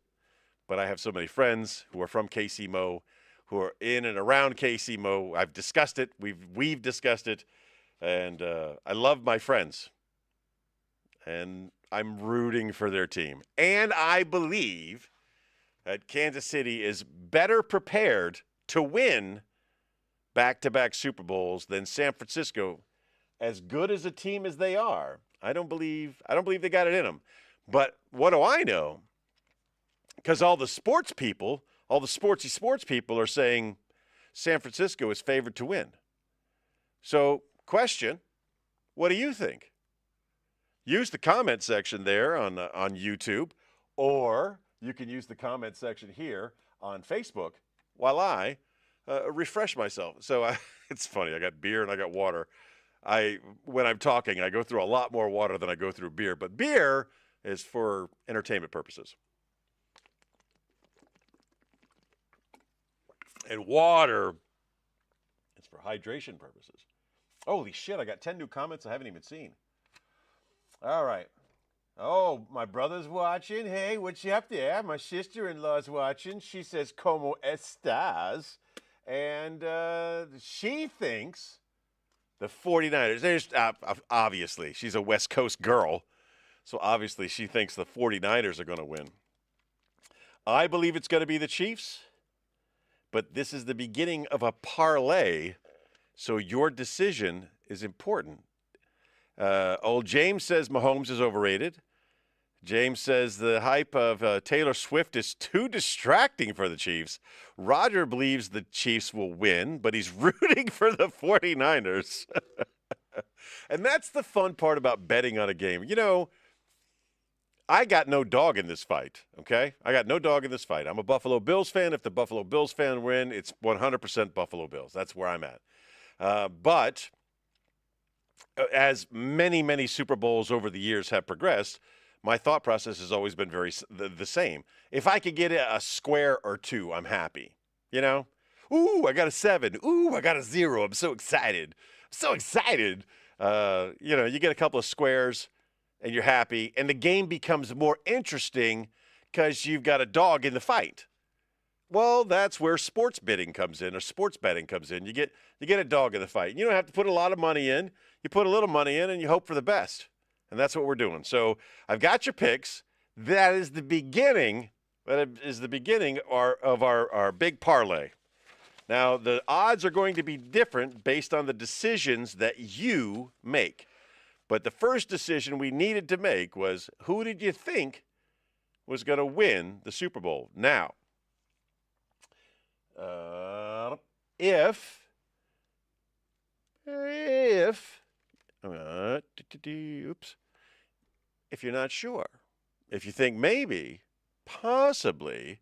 But I have so many friends who are from KC-Mo, who are in and around KC-Mo. I've discussed it. We've discussed it. And I love my friends. And I'm rooting for their team. And I believe that Kansas City is better prepared to win back-to-back Super Bowls than San Francisco. As good as a team as they are, I don't believe they got it in them. But what do I know? Because all the sports people, all the sportsy sports people are saying San Francisco is favored to win. So, question, what do you think? Use the comment section there on YouTube, or you can use the comment section here on Facebook while I refresh myself. So it's funny. I got beer and I got water. When I'm talking, I go through a lot more water than I go through beer. But beer is for entertainment purposes. And water is for hydration purposes. Holy shit, I got 10 new comments I haven't even seen. All right. Oh, my brother's watching. Hey, what you up there? My sister-in-law's watching. She says, "Como estás?" And she thinks the 49ers, there's obviously, she's a West Coast girl, so obviously she thinks the 49ers are going to win. I believe it's going to be the Chiefs, but this is the beginning of a parlay, so your decision is important. Old James says Mahomes is overrated. James says the hype of Taylor Swift is too distracting for the Chiefs. Roger believes the Chiefs will win, but he's rooting for the 49ers. And that's the fun part about betting on a game. You know, I got no dog in this fight, okay? I got no dog in this fight. I'm a Buffalo Bills fan. If the Buffalo Bills fan win, it's 100% Buffalo Bills. That's where I'm at. But as many, many Super Bowls over the years have progressed, my thought process has always been the same. If I could get a square or two, I'm happy. You know? Ooh, I got a 7. Ooh, I got a 0. I'm so excited. So excited. You know, you get a couple of squares and you're happy, and the game becomes more interesting because you've got a dog in the fight. Well, that's where sports bidding comes in, or sports betting comes in. You get a dog in the fight. You don't have to put a lot of money in. You put a little money in and you hope for the best. And that's what we're doing. So I've got your picks. That is the beginning. That is the beginning of our big parlay. Now, the odds are going to be different based on the decisions that you make. But the first decision we needed to make was, who did you think was going to win the Super Bowl? Now, if you're not sure, if you think maybe, possibly,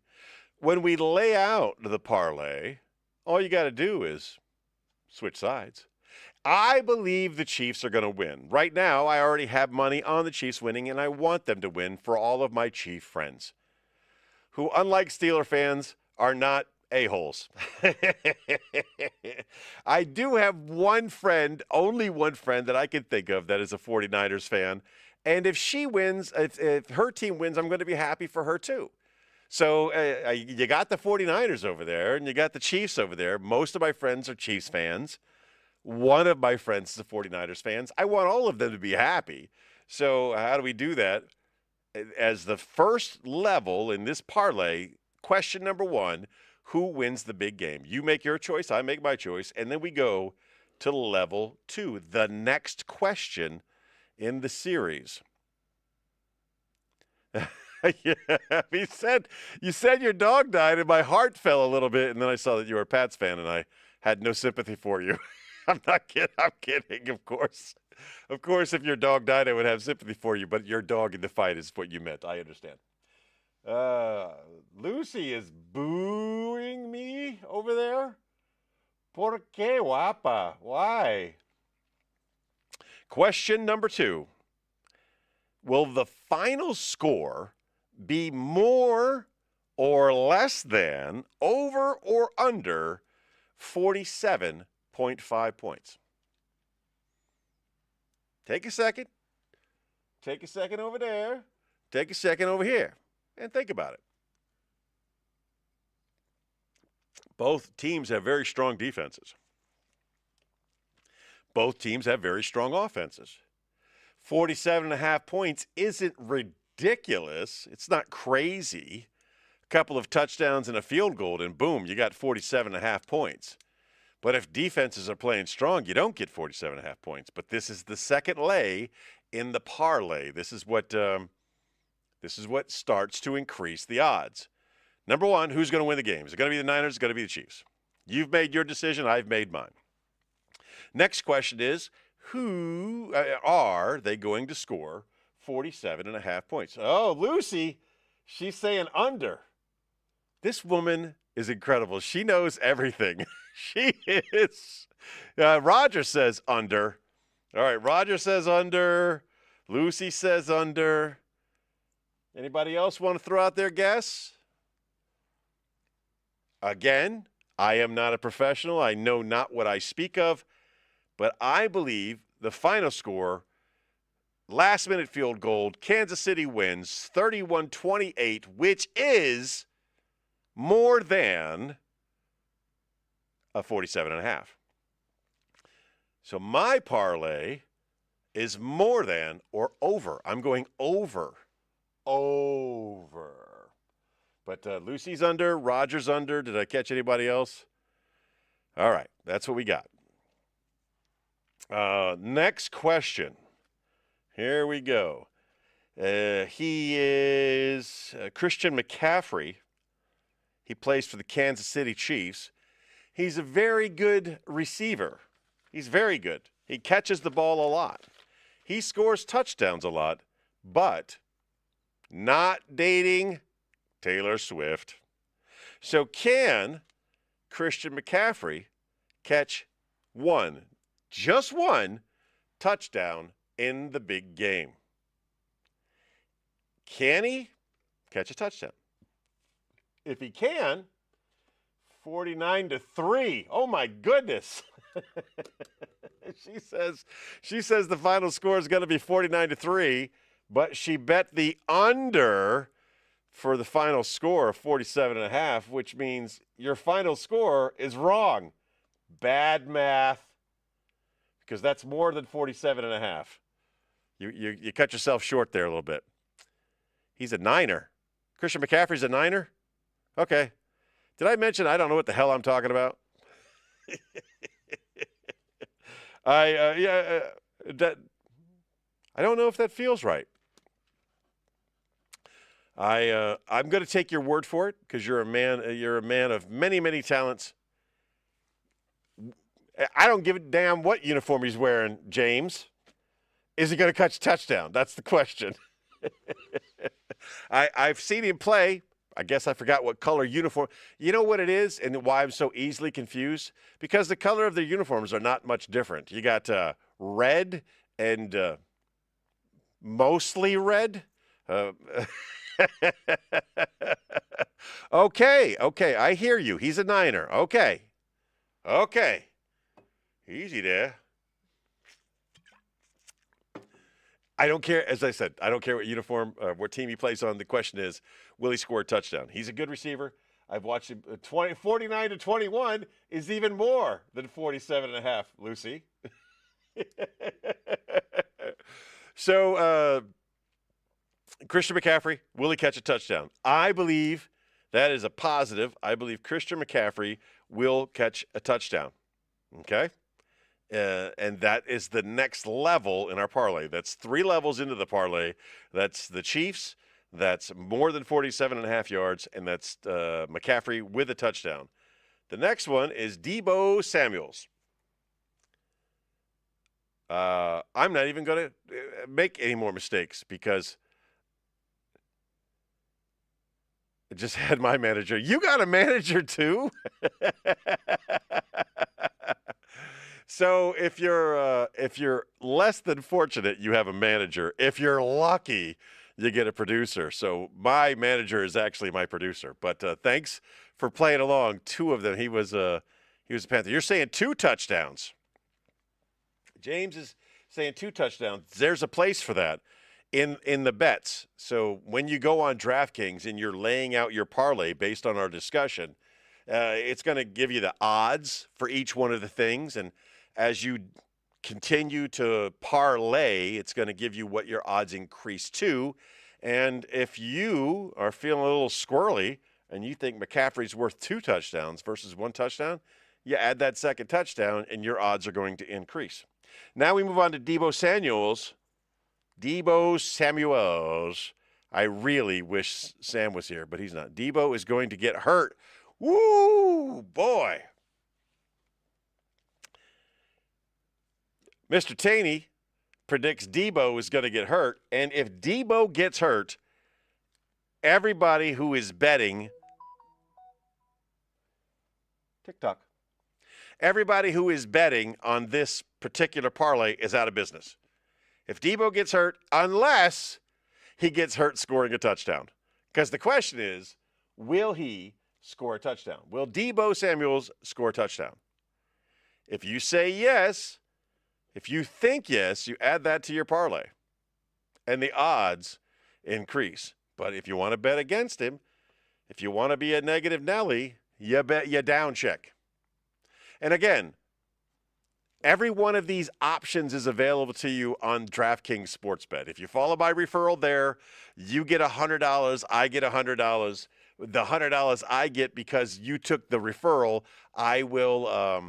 when we lay out the parlay, all you got to do is switch sides. I believe the Chiefs are going to win. Right now, I already have money on the Chiefs winning, and I want them to win for all of my Chief friends, who, unlike Steeler fans, are not a-holes. I do have one friend, only one friend that I can think of that is a 49ers fan. And if she wins, if her team wins, I'm going to be happy for her too. So you got the 49ers over there and you got the Chiefs over there. Most of my friends are Chiefs fans. One of my friends is a 49ers fans. I want all of them to be happy. So how do we do that? As the first level in this parlay, question number 1, who wins the big game? You make your choice, I make my choice, and then we go to level 2, the next question in the series. Yeah, you said your dog died, and my heart fell a little bit, and then I saw that you were a Pats fan, and I had no sympathy for you. I'm not kidding. I'm kidding, of course. Of course, if your dog died, I would have sympathy for you, but your dog in the fight is what you meant. I understand. Lucy is booing me over there. ¿Por qué, guapa? Why? Question number 2. Will the final score be more or less than, over or under, 47.5 points? Take a second. Take a second over there. take a second over here and think about it. Both teams have very strong defenses. Both teams have very strong offenses. 47.5 points isn't ridiculous. It's not crazy. A couple of touchdowns and a field goal, and boom, you got 47.5 points. But if defenses are playing strong, you don't get 47.5 points. But this is the second lay in the parlay. This is what starts to increase the odds. Number one, who's going to win the game? Is it going to be the Niners? Is it going to be the Chiefs? You've made your decision. I've made mine. Next question is, who are they going to score 47.5 points? Oh, Lucy, she's saying under. This woman is incredible. She knows everything. She is. Roger says under. All right, Roger says under. Lucy says under. Anybody else want to throw out their guess? Again, I am not a professional. I know not what I speak of, but I believe the final score, last-minute field goal, Kansas City wins 31-28, which is more than a 47.5. So my parlay is more than or over. I'm going over. Over. But Lucy's under, Roger's under. Did I catch anybody else? All right, that's what we got. Next question. Here we go. He is Christian McCaffrey. He plays for the Kansas City Chiefs. He's a very good receiver. He's very good. He catches the ball a lot. He scores touchdowns a lot, but not dating Taylor Swift. So can Christian McCaffrey catch just one touchdown in the big game? Can he catch a touchdown? If he can, 49-3. Oh my goodness. She says the final score is going to be 49-3, but she bet the under for the final score of 47.5, which means your final score is wrong. Bad math, because that's more than 47.5. You cut yourself short there a little bit. He's a Niner. Christian McCaffrey's a Niner? Okay. Did I mention I don't know what the hell I'm talking about? I don't know if that feels right. I'm going to take your word for it because you're a man of many, many talents. I don't give a damn what uniform he's wearing, James. Is he going to catch a touchdown? That's the question. I've seen him play. I guess I forgot what color uniform. You know what it is and why I'm so easily confused? Because the color of their uniforms are not much different. You got red and mostly red. Okay, I hear you. He's a Niner. Okay. Easy there. I don't care, as I said, I don't care what uniform, what team he plays on. The question is, will he score a touchdown? He's a good receiver. I've watched him. 49-21 is even more than 47.5, Lucy. So, Christian McCaffrey, will he catch a touchdown? I believe that is a positive. I believe Christian McCaffrey will catch a touchdown. Okay? And that is the next level in our parlay. That's 3 levels into the parlay. That's the Chiefs. That's more than 47.5 yards. And that's McCaffrey with a touchdown. The next one is Deebo Samuels. I'm not even going to make any more mistakes because I just had my manager. You got a manager too? So if you're less than fortunate, you have a manager. If you're lucky, you get a producer. So my manager is actually my producer. But thanks for playing along. 2 of them. He was a Panther. You're saying 2 touchdowns. James is saying 2 touchdowns. There's a place for that. in the bets. So when you go on DraftKings and you're laying out your parlay based on our discussion, it's going to give you the odds for each one of the things. And as you continue to parlay, it's going to give you what your odds increase to. And if you are feeling a little squirrely and you think McCaffrey's worth 2 touchdowns versus 1 touchdown, you add that second touchdown and your odds are going to increase. Now we move on to Deebo Samuels. Deebo Samuels. I really wish Sam was here, but he's not. Deebo is going to get hurt. Woo, boy. Mr. Taney predicts Deebo is going to get hurt, and if Deebo gets hurt, everybody who is betting TikTok, everybody who is betting on this particular parlay is out of business. If Deebo gets hurt, unless he gets hurt scoring a touchdown. Because the question is, will he score a touchdown? Will Deebo Samuels score a touchdown? If you say yes, if you think yes, you add that to your parlay. And the odds increase. But if you want to bet against him, if you want to be a negative Nelly, you bet you down check. And again, every one of these options is available to you on DraftKings Sportsbet. If you follow my referral there, you get $100. I get $100. The $100 I get because you took the referral, I will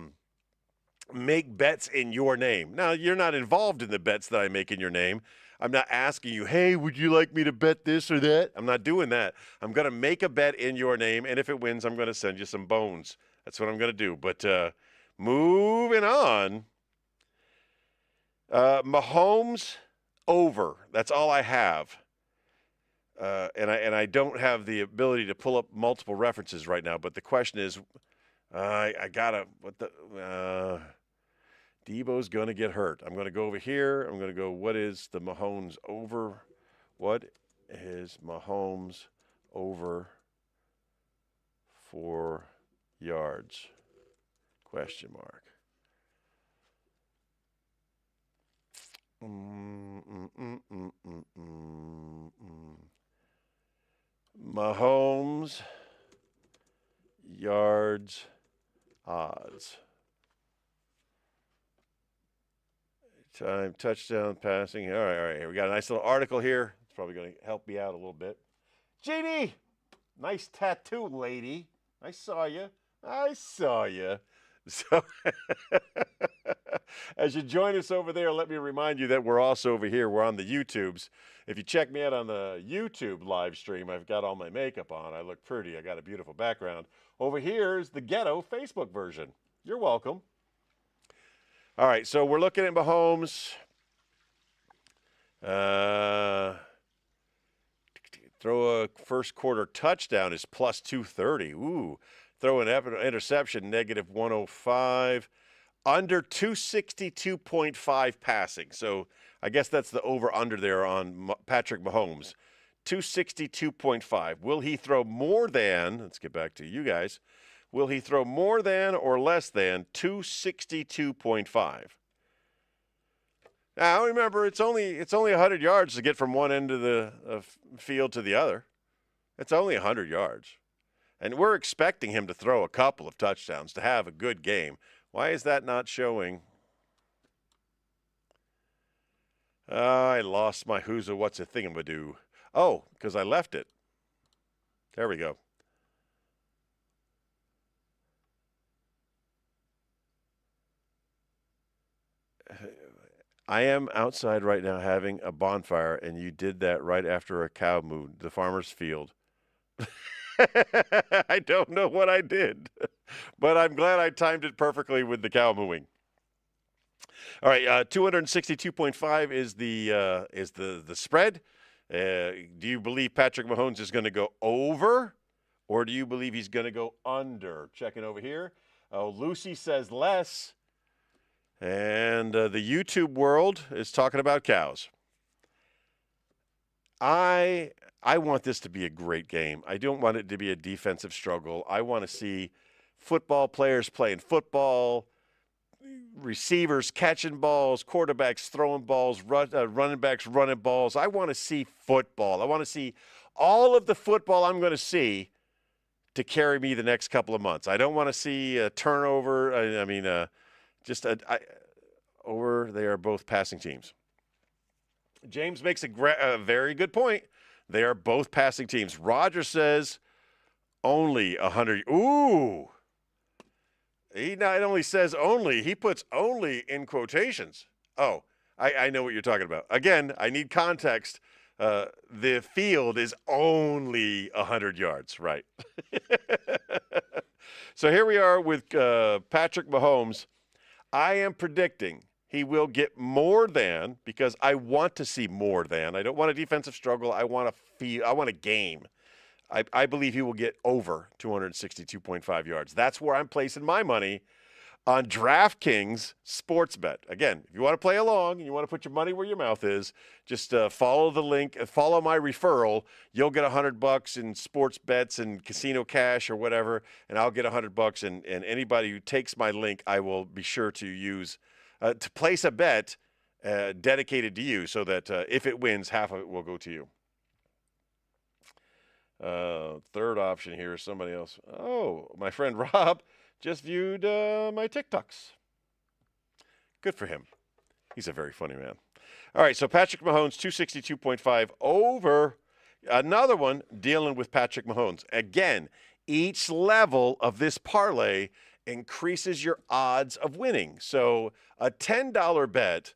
make bets in your name. Now, you're not involved in the bets that I make in your name. I'm not asking you, hey, would you like me to bet this or that? I'm not doing that. I'm going to make a bet in your name, and if it wins, I'm going to send you some bones. That's what I'm going to do. But moving on, Mahomes over. That's all I have. And I don't have the ability to pull up multiple references right now. But the question is, I gotta. Deebo's gonna get hurt. I'm gonna go over here. I'm gonna go. What is the Mahomes over? What is Mahomes over 4 yards? Question mark. Mahomes yards odds. Time, touchdown, passing. All right. We got a nice little article here. It's probably going to help me out a little bit. JD, nice tattoo, lady. I saw you. So, as you join us over there, let me remind you that we're also over here. We're on the YouTubes. If you check me out on the YouTube live stream, I've got all my makeup on. I look pretty. I got a beautiful background. Over here is the Ghetto Facebook version. You're welcome. All right, so we're looking at Mahomes. Throw a first quarter touchdown is plus 230. Ooh. Throw an interception, negative 105. Under 262.5 passing. So I guess that's the over-under there on Patrick Mahomes. 262.5. Will he throw more than, let's get back to you guys, will he throw more than or less than 262.5? Now, remember, it's only 100 yards to get from one end of the field to the other. It's only 100 yards. And we're expecting him to throw a couple of touchdowns, to have a good game. Why is that not showing? I lost my who's a what's a thingamadoo. Oh, because I left it. There we go. I am outside right now having a bonfire, and you did that right after a cow mooed, the farmer's field. I don't know what I did, but I'm glad I timed it perfectly with the cow mooing. All right, 262.5 is the spread. Do you believe Patrick Mahomes is going to go over, or do you believe he's going to go under? Checking over here. Oh, Lucy says less, and the YouTube world is talking about cows. I want this to be a great game. I don't want it to be a defensive struggle. I want to see football players playing football, receivers catching balls, quarterbacks throwing balls, running backs running balls. I want to see football. I want to see all of the football I'm going to see to carry me the next couple of months. I don't want to see a turnover. Over they are both passing teams. James makes a very good point. They are both passing teams. Roger says only 100. Ooh. He not only says only, he puts only in quotations. Oh, I know what you're talking about. Again, I need context. The field is only 100 yards, right? So here we are with Patrick Mahomes. I am predicting he will get more than, because I want to see more than. I don't want a defensive struggle. I want a game. I believe he will get over 262.5 yards. That's where I'm placing my money on DraftKings Sportsbet. Again, if you want to play along and you want to put your money where your mouth is, just follow the link, follow my referral. You'll get $100 in sports bets and casino cash or whatever, and I'll get $100. And anybody who takes my link, I will be sure to use to place a bet dedicated to you, so that if it wins, half of it will go to you. Third option here is somebody else. Oh, my friend Rob just viewed my TikToks. Good for him. He's a very funny man. All right, so Patrick Mahomes, 262.5 over. Another one dealing with Patrick Mahomes. Again, each level of this parlay increases your odds of winning. So a $10 bet,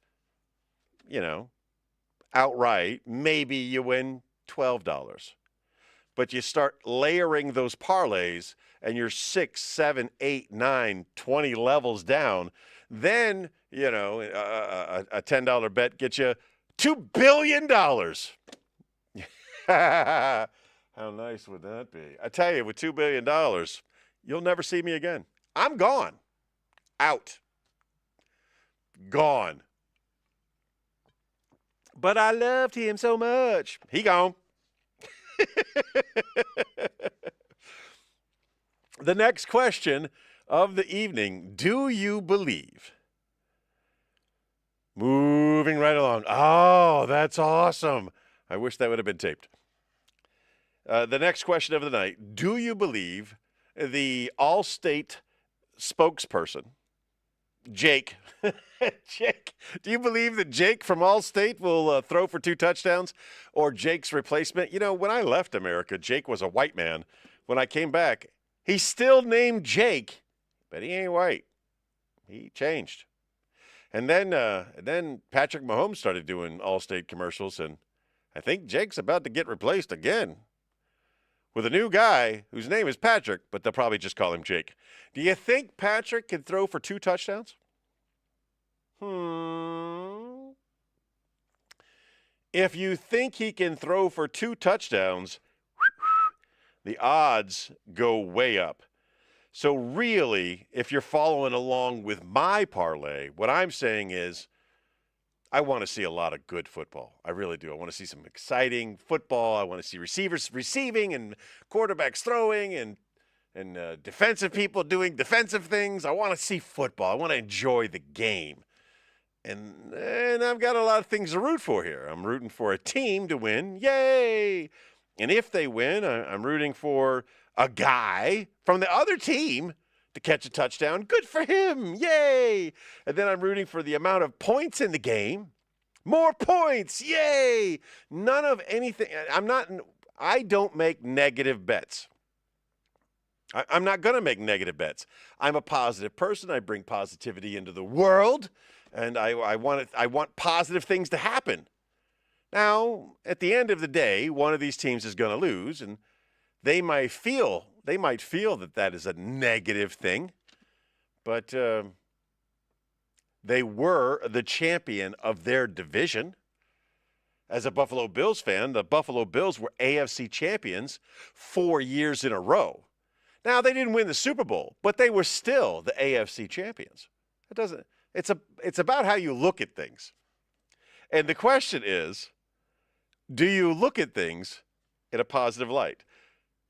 outright, maybe you win $12. But you start layering those parlays and you're 6, 7, 8, 9, 20 levels down, then, a $10 bet gets you $2 billion. How nice would that be? I tell you, with $2 billion, you'll never see me again. I'm gone. Out. Gone. But I loved him so much. He gone. The next question of the evening: do you believe? Moving right along. Oh, that's awesome. I wish that would have been taped. The next question of the night: do you believe the Allstate spokesperson, Jake? Jake, do you believe that Jake from Allstate will throw for 2 touchdowns, or Jake's replacement? When I left America, Jake was a white man. When I came back, he's still named Jake, but he ain't white. He changed. And then Patrick Mahomes started doing Allstate commercials, and I think Jake's about to get replaced again with a new guy whose name is Patrick, but they'll probably just call him Jake. Do you think Patrick can throw for 2 touchdowns? If you think he can throw for 2 touchdowns, the odds go way up. So really, if you're following along with my parlay, what I'm saying is I want to see a lot of good football. I really do. I want to see some exciting football. I want to see receivers receiving and quarterbacks throwing and defensive people doing defensive things. I want to see football. I want to enjoy the game. And I've got a lot of things to root for here. I'm rooting for a team to win. Yay! And if they win, I'm rooting for a guy from the other team to catch a touchdown. Good for him. Yay! And then I'm rooting for the amount of points in the game. More points. Yay! None of anything. I don't make negative bets. I'm not going to make negative bets. I'm a positive person. I bring positivity into the world. And I want positive things to happen. Now, at the end of the day, one of these teams is going to lose, and they might feel that is a negative thing, but they were the champion of their division. As a Buffalo Bills fan, the Buffalo Bills were AFC champions 4 years in a row. Now, they didn't win the Super Bowl, but they were still the AFC champions. It's about how you look at things. And the question is, do you look at things in a positive light?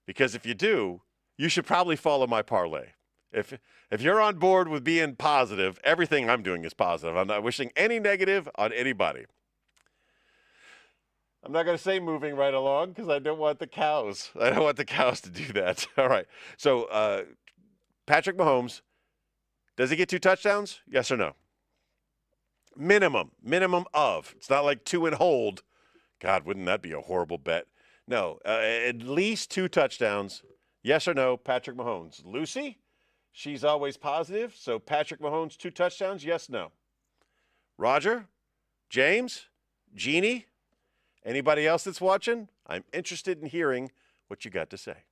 Because if you do, you should probably follow my parlay. If you're on board with being positive, everything I'm doing is positive. I'm not wishing any negative on anybody. I'm not going to say moving right along because I don't want the cows. I don't want the cows to do that. All right. So Patrick Mahomes, does he get 2 touchdowns? Yes or no? Minimum of. It's not like 2 and hold. God, wouldn't that be a horrible bet? No, at least 2 touchdowns. Yes or no, Patrick Mahomes. Lucy, she's always positive. So Patrick Mahomes, 2 touchdowns. Yes, no. Roger, James, Jeannie, anybody else that's watching? I'm interested in hearing what you got to say.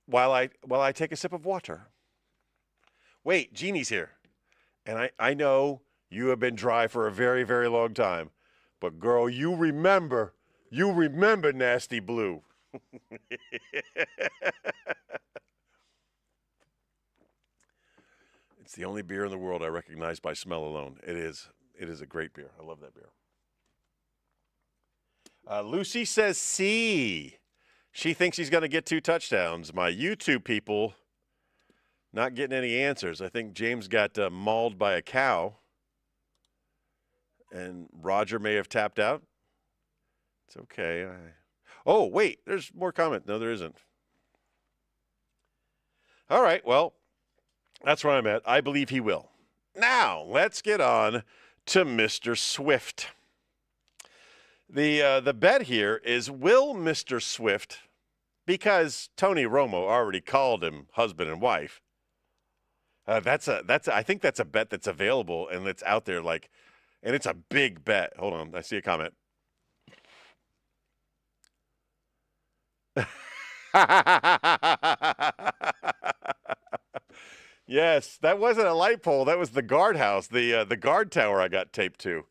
While I take a sip of water. Wait, Jeannie's here. And I know you have been dry for a very, very long time. But girl, you remember Nasty Blue. It's the only beer in the world I recognize by smell alone. It is a great beer. I love that beer. Lucy says C. She thinks he's going to get 2 touchdowns. My YouTube people not getting any answers. I think James got mauled by a cow. And Roger may have tapped out. It's okay. Oh, wait, there's more comment. No, there isn't. All right, well, that's where I'm at. I believe he will. Now, let's get on to Mr. Swift. The bet here is, will Mr. Swift, because Tony Romo already called him husband and wife, I think that's a bet that's available and it's out there, like, and it's a big bet. Hold on, I see a comment. Yes, that wasn't a light pole. That was the guardhouse, the guard tower I got taped to.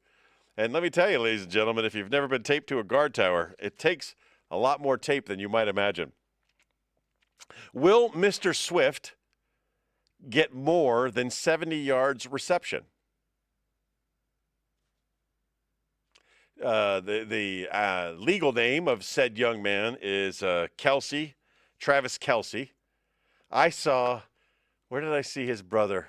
And let me tell you, ladies and gentlemen, if you've never been taped to a guard tower, it takes a lot more tape than you might imagine. Will Mr. Swift get more than 70 yards reception? The legal name of said young man is Travis Kelce. Where did I see his brother?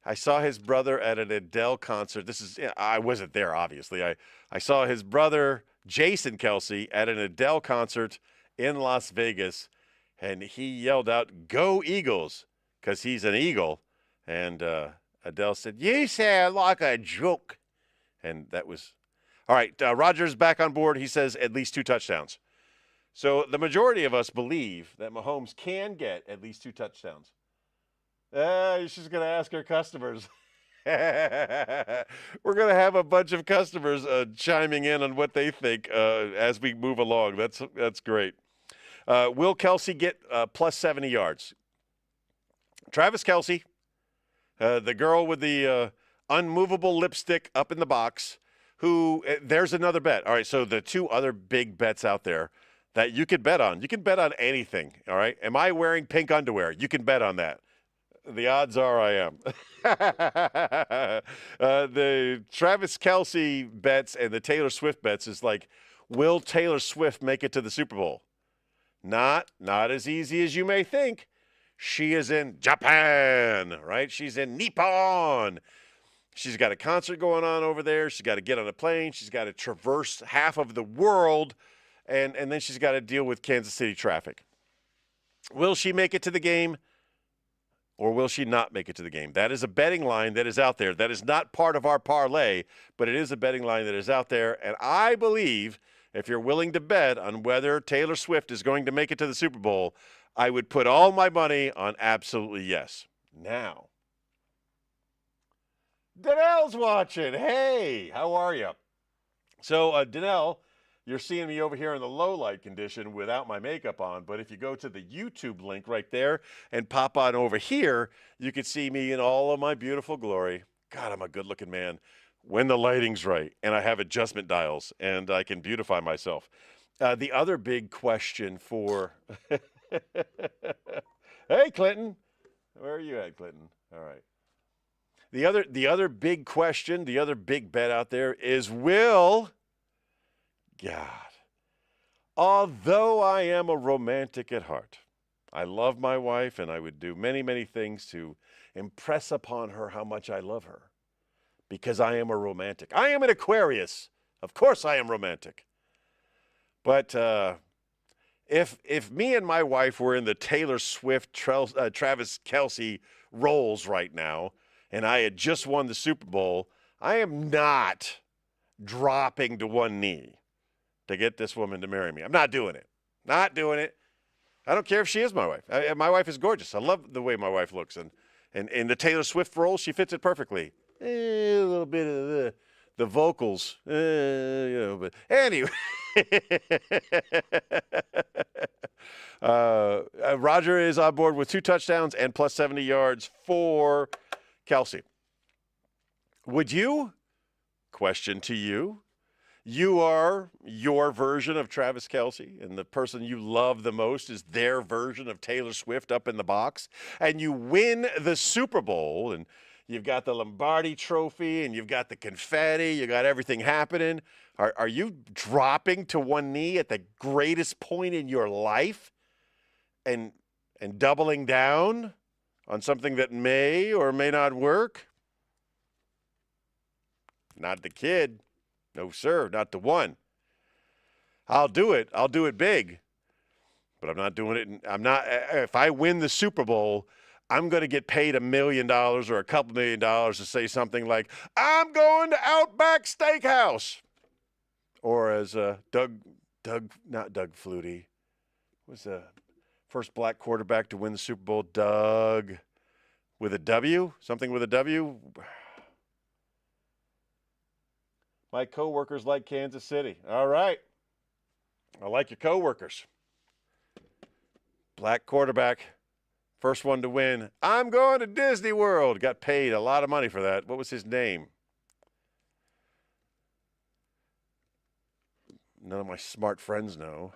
I saw his brother at an Adele concert. I wasn't there, obviously. I saw his brother, Jason Kelce, at an Adele concert in Las Vegas, and he yelled out, "Go Eagles," because he's an Eagle. And Adele said, "You sound like a joke." And that was all right. Roger's back on board. He says at least 2 touchdowns. So the majority of us believe that Mahomes can get at least 2 touchdowns. She's going to ask her customers. We're going to have a bunch of customers chiming in on what they think as we move along. That's great. Will Kelce get plus 70 yards? Travis Kelce, the girl with the unmovable lipstick up in the box, there's another bet. All right, so the 2 other big bets out there that you could bet on. You can bet on anything, all right? Am I wearing pink underwear? You can bet on that. The odds are I am. The Travis Kelce bets and the Taylor Swift bets is like, will Taylor Swift make it to the Super Bowl? Not as easy as you may think. She is in Japan, right? She's in Nippon. She's got a concert going on over there. She's got to get on a plane. She's got to traverse half of the world, and then she's got to deal with Kansas City traffic. Will she make it to the game, or will she not make it to the game? That is a betting line that is out there. That is not part of our parlay, but it is a betting line that is out there. And I believe if you're willing to bet on whether Taylor Swift is going to make it to the Super Bowl, I would put all my money on absolutely yes. Now, Danelle's watching. Hey, how are you? So, Danelle, you're seeing me over here in the low light condition without my makeup on, but if you go to the YouTube link right there and pop on over here, you can see me in all of my beautiful glory. God, I'm a good-looking man when the lighting's right, and I have adjustment dials, and I can beautify myself. The other big question for... Hey, Clinton. Where are you at, Clinton? All right. The other big question, the other big bet out there is, will... God, Although I am a romantic at heart, I love my wife and I would do many, many things to impress upon her how much I love her because I am a romantic. I am an Aquarius. Of course I am romantic. But if me and my wife were in the Taylor Swift, Travis Kelce roles right now, and I had just won the Super Bowl, I am not dropping to one knee to get this woman to marry me. I'm not doing it. Not doing it. I don't care if she is my wife. My wife is gorgeous. I love the way my wife looks. And in the Taylor Swift role, she fits it perfectly. A little bit of the vocals. But anyway. Roger is on board with 2 touchdowns and plus 70 yards for Kelce. Would you? Question to you. You are your version of Travis Kelce, and the person you love the most is their version of Taylor Swift up in the box, and you win the Super Bowl, and you've got the Lombardi trophy, and you've got the confetti, you got everything happening. Are you dropping to one knee at the greatest point in your life and doubling down on something that may or may not work? Not the kid. No, sir, not the one. I'll do it. I'll do it big. But I'm not doing it. If I win the Super Bowl, I'm going to get paid $1 million or a couple $1 million to say something like, I'm going to Outback Steakhouse. Or as not Doug Flutie, was the first black quarterback to win the Super Bowl, Doug, with a W? Something with a W? My coworkers like Kansas City. All right. I like your coworkers. Black quarterback, first one to win. I'm going to Disney World. Got paid a lot of money for that. What was his name? None of my smart friends know.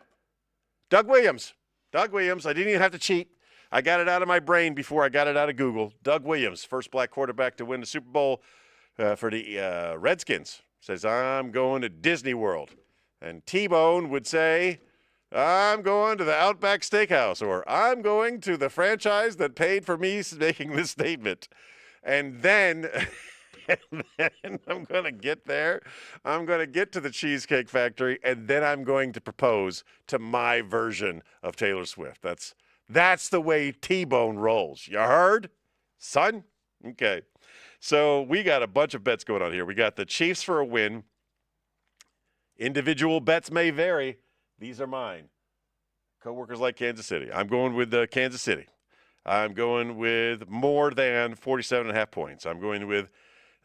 Doug Williams. Doug Williams. I didn't even have to cheat. I got it out of my brain before I got it out of Google. Doug Williams, first black quarterback to win the Super Bowl for the Redskins. Says, I'm going to Disney World. And T-Bone would say, I'm going to the Outback Steakhouse, or I'm going to the franchise that paid for me making this statement. And then, I'm going to get there. I'm going to get to the Cheesecake Factory, and then I'm going to propose to my version of Taylor Swift. That's the way T-Bone rolls. You heard, son? Okay. So we got a bunch of bets going on here. We got the Chiefs for a win. Individual bets may vary. These are mine. Coworkers like Kansas City. I'm going with Kansas City. I'm going with more than 47.5 points. I'm going with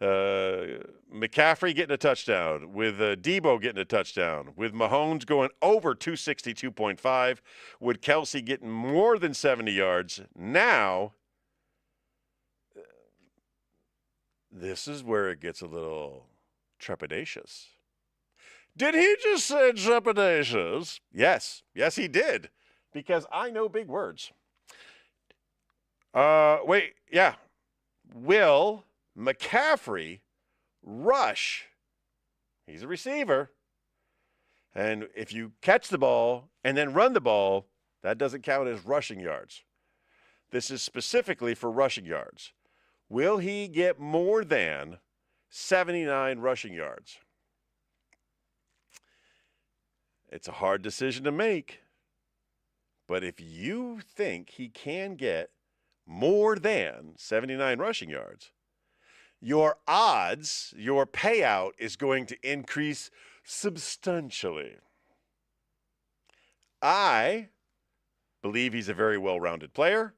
McCaffrey getting a touchdown, with Debo getting a touchdown, with Mahomes going over 262.5, with Kelce getting more than 70 yards. Now, this is where it gets a little trepidatious. Did he just say trepidatious? Yes. Yes, he did. Because I know big words. Wait, yeah. Will McCaffrey rush? He's a receiver. And if you catch the ball and then run the ball, that doesn't count as rushing yards. This is specifically for rushing yards. Will he get more than 79 rushing yards? It's a hard decision to make. But if you think he can get more than 79 rushing yards, your odds, your payout is going to increase substantially. I believe he's a very well-rounded player.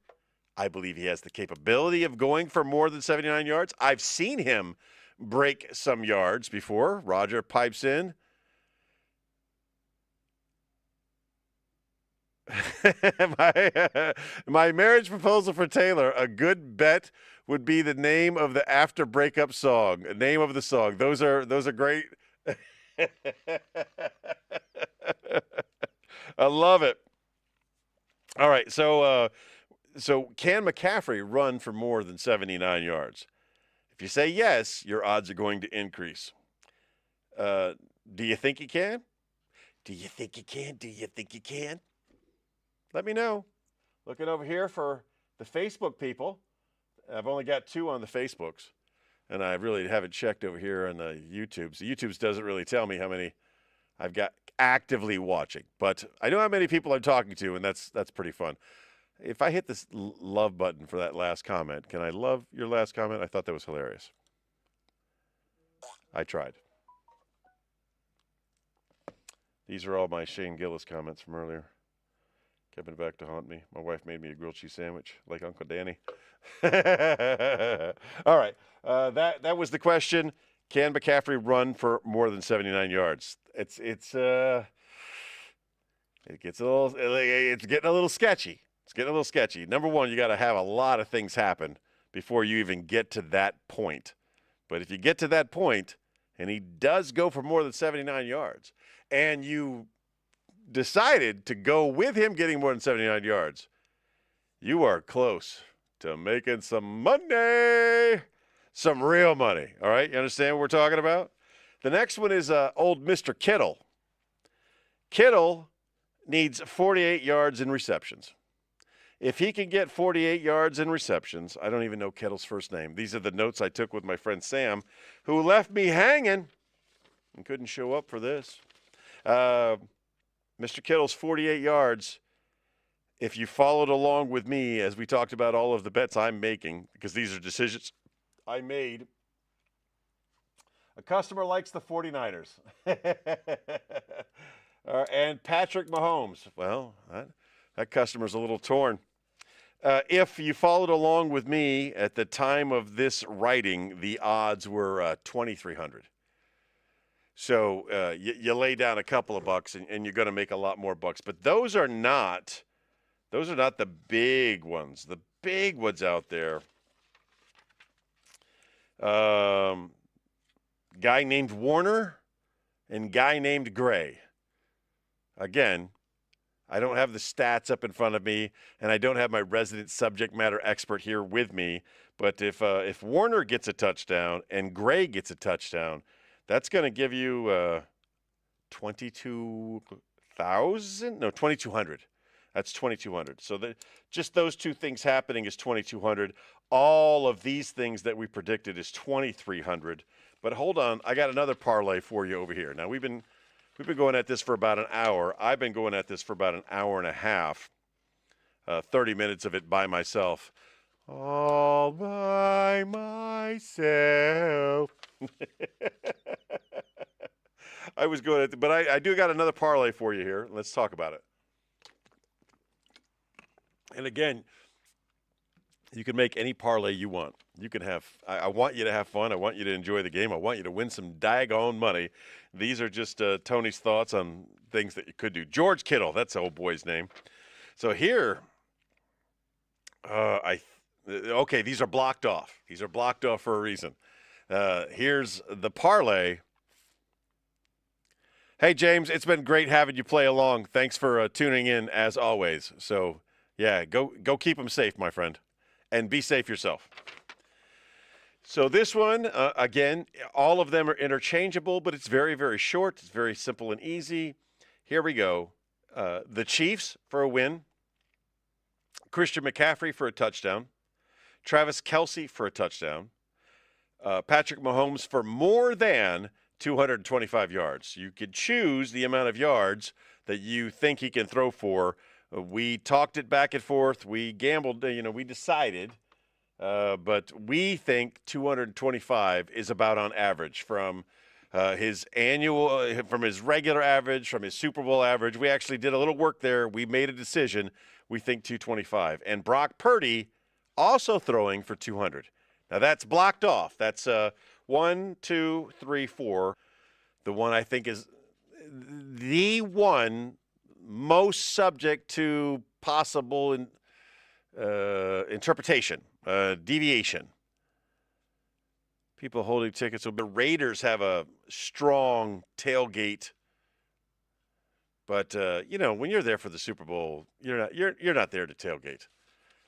I believe he has the capability of going for more than 79 yards. I've seen him break some yards before. Roger pipes in. My marriage proposal for Taylor, a good bet would be the name of the after breakup song. Name of the song. Those are great. I love it. All right, so can McCaffrey run for more than 79 yards? If you say yes, your odds are going to increase. Do you think he can? Do you think you can? Do you think you can? Let me know. Looking over here for the Facebook people. I've only got 2 on the Facebooks, and I really haven't checked over here on the YouTubes. The YouTubes doesn't really tell me how many I've got actively watching, but I know how many people I'm talking to, and that's pretty fun. If I hit this love button for that last comment, can I love your last comment? I thought that was hilarious. I tried. These are all my Shane Gillis comments from earlier. Coming back to haunt me. My wife made me a grilled cheese sandwich, like Uncle Danny. All right. That was the question. Can McCaffrey run for more than 79 yards? It gets a little. It's getting a little sketchy. It's getting a little sketchy. Number one, you got to have a lot of things happen before you even get to that point. But if you get to that point, and he does go for more than 79 yards, and you decided to go with him getting more than 79 yards, you are close to making some money, some real money. All right, you understand what we're talking about? The next one is old Mr. Kittle. Kittle needs 48 yards in receptions. If he can get 48 yards in receptions, I don't even know Kittle's first name. These are the notes I took with my friend Sam, who left me hanging and couldn't show up for this. Mr. Kittle's 48 yards. If you followed along with me as we talked about all of the bets I'm making, because these are decisions I made, a customer likes the 49ers. And Patrick Mahomes. Well, that customer's a little torn. If you followed along with me at the time of this writing, the odds were 2,300. So you lay down a couple of bucks and you're going to make a lot more bucks. But those are not the big ones. The big ones out there. Guy named Warner and guy named Gray. Again, I don't have the stats up in front of me, and I don't have my resident subject matter expert here with me. But if Warner gets a touchdown and Gray gets a touchdown, that's going to give you 22,000? No, 2,200. That's 2,200. So just those two things happening is 2,200. All of these things that we predicted is 2,300. But hold on, I got another parlay for you over here. Now we've been going at this for about an hour. I've been going at this for about an hour and a half. 30 minutes of it by myself. All by myself. I was going at, but I do got another parlay for you here. Let's talk about it. And again, you can make any parlay you want. You can have. I want you to have fun. I want you to enjoy the game. I want you to win some daggone money. These are just Tony's thoughts on things that you could do. George Kittle, that's the old boy's name. So here, okay, these are blocked off. These are blocked off for a reason. Here's the parlay. Hey, James, it's been great having you play along. Thanks for tuning in as always. So, yeah, go keep them safe, my friend, and be safe yourself. So this one, again, all of them are interchangeable, but it's very, very short. It's very simple and easy. Here we go. The Chiefs for a win. Christian McCaffrey for a touchdown. Travis Kelce for a touchdown. Patrick Mahomes for more than 225 yards. You could choose the amount of yards that you think he can throw for. We talked it back and forth. We gambled, we decided. But we think 225 is about on average from his annual, from his regular average, from his Super Bowl average. We actually did a little work there. We made a decision. We think 225. And Brock Purdy also throwing for 200. Now that's blocked off. That's 1, 2, 3, 4. The one I think is the one most subject to possible interpretation. Deviation. People holding tickets. So the Raiders have a strong tailgate, but when you're there for the Super Bowl, you're not there to tailgate.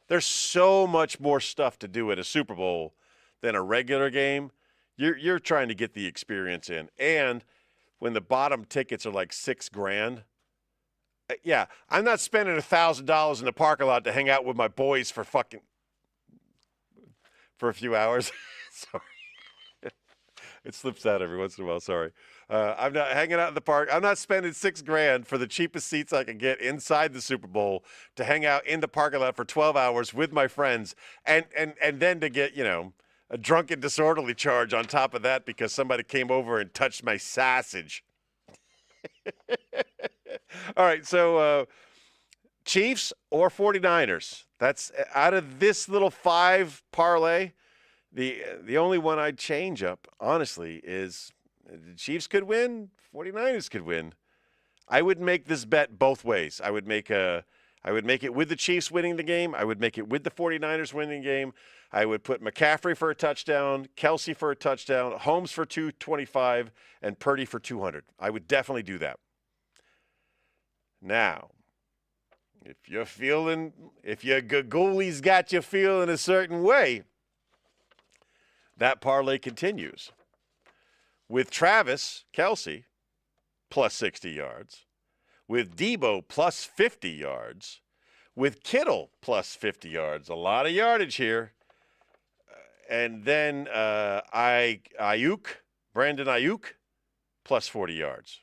There's so much more stuff to do at a Super Bowl than a regular game. You're trying to get the experience in, and when the bottom tickets are like $6,000. Yeah, I'm not spending $1,000 in the parking lot to hang out with my boys for a few hours. Sorry. It slips out every once in a while. Sorry. I'm not hanging out in the park. I'm not spending $6,000 for the cheapest seats I can get inside the Super Bowl to hang out in the parking lot for 12 hours with my friends and then to get, a drunken disorderly charge on top of that because somebody came over and touched my sausage. All right. So Chiefs or 49ers. That's out of this little 5 parlay. The only one I'd change up, honestly, is the Chiefs could win, 49ers could win. I would make this bet both ways. I would make it with the Chiefs winning the game. I would make it with the 49ers winning the game. I would put McCaffrey for a touchdown, Kelsey for a touchdown, Holmes for 225, and Purdy for 200. I would definitely do that. Now, if your goalie's got you feeling a certain way, that parlay continues with Travis Kelsey plus 60 yards, with Debo plus 50 yards, with Kittle plus 50 yards. A lot of yardage here. And then Brandon Ayuk plus 40 yards.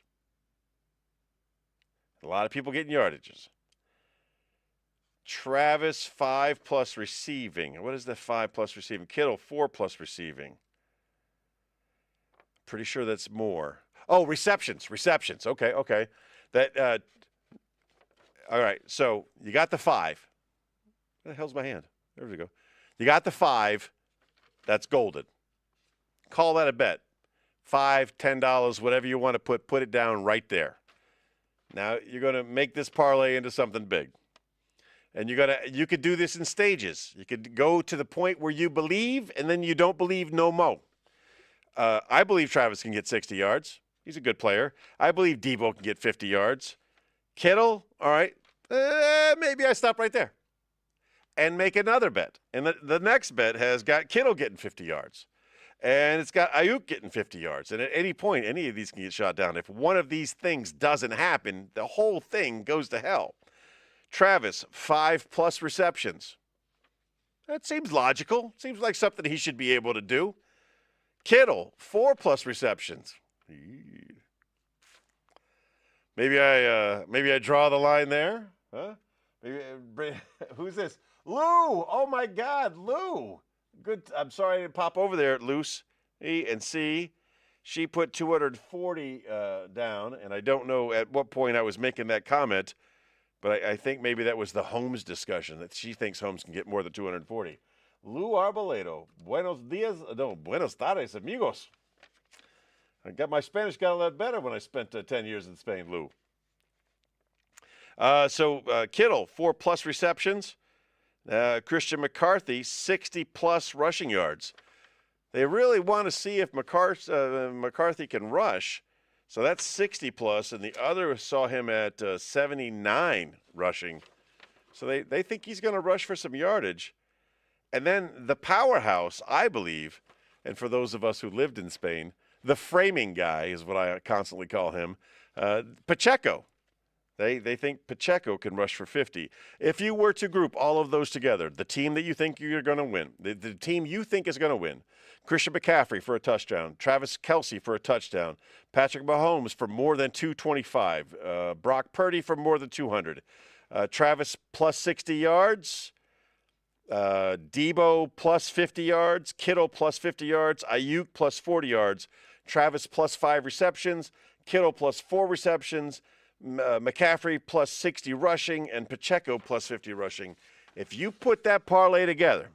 A lot of people getting yardages. Travis, 5+ receiving. What is that 5+ receiving? Kittle, 4+ receiving. Pretty sure that's more. Oh, receptions. Okay. That. All right, so you got the 5. Where the hell's my hand? There we go. You got the 5. That's golden. Call that a bet. $5, $10, whatever you want to put it down right there. Now you're going to make this parlay into something big. And you could do this in stages. You could go to the point where you believe, and then you don't believe no more. I believe Travis can get 60 yards. He's a good player. I believe Debo can get 50 yards. Kittle, all right, maybe I stop right there and make another bet. And the next bet has got Kittle getting 50 yards. And it's got Ayuk getting 50 yards. And at any point, any of these can get shot down. If one of these things doesn't happen, the whole thing goes to hell. Travis, 5+ receptions. That seems logical. Seems like something he should be able to do. Kittle, 4+ receptions. Maybe I draw the line there. Huh? Who's this? Lou. Oh my God, Lou. Good. I'm sorry I didn't pop over there, Luce. E and C. She put 240 down, and I don't know at what point I was making that comment. But I think maybe that was the Holmes discussion, that she thinks Holmes can get more than 240. Lou Arboledo, buenos tardes, amigos. My Spanish got a lot better when I spent 10 years in Spain, Lou. So Kittle, 4+ receptions. Christian McCarthy, 60+ rushing yards. They really want to see if McCarthy can rush. So that's 60+, and the other saw him at 79 rushing. So they think he's going to rush for some yardage. And then the powerhouse, I believe, and for those of us who lived in Spain, the framing guy is what I constantly call him, Pacheco. They think Pacheco can rush for 50. If you were to group all of those together, the team that you think you're going to win, the team you think is going to win, Christian McCaffrey for a touchdown, Travis Kelsey for a touchdown, Patrick Mahomes for more than 225, Brock Purdy for more than 200, Travis plus 60 yards, Debo plus 50 yards, Kittle plus 50 yards, Ayuk plus 40 yards, Travis plus 5 receptions, Kittle plus 4 receptions, McCaffrey plus 60 rushing, and Pacheco plus 50 rushing. If you put that parlay together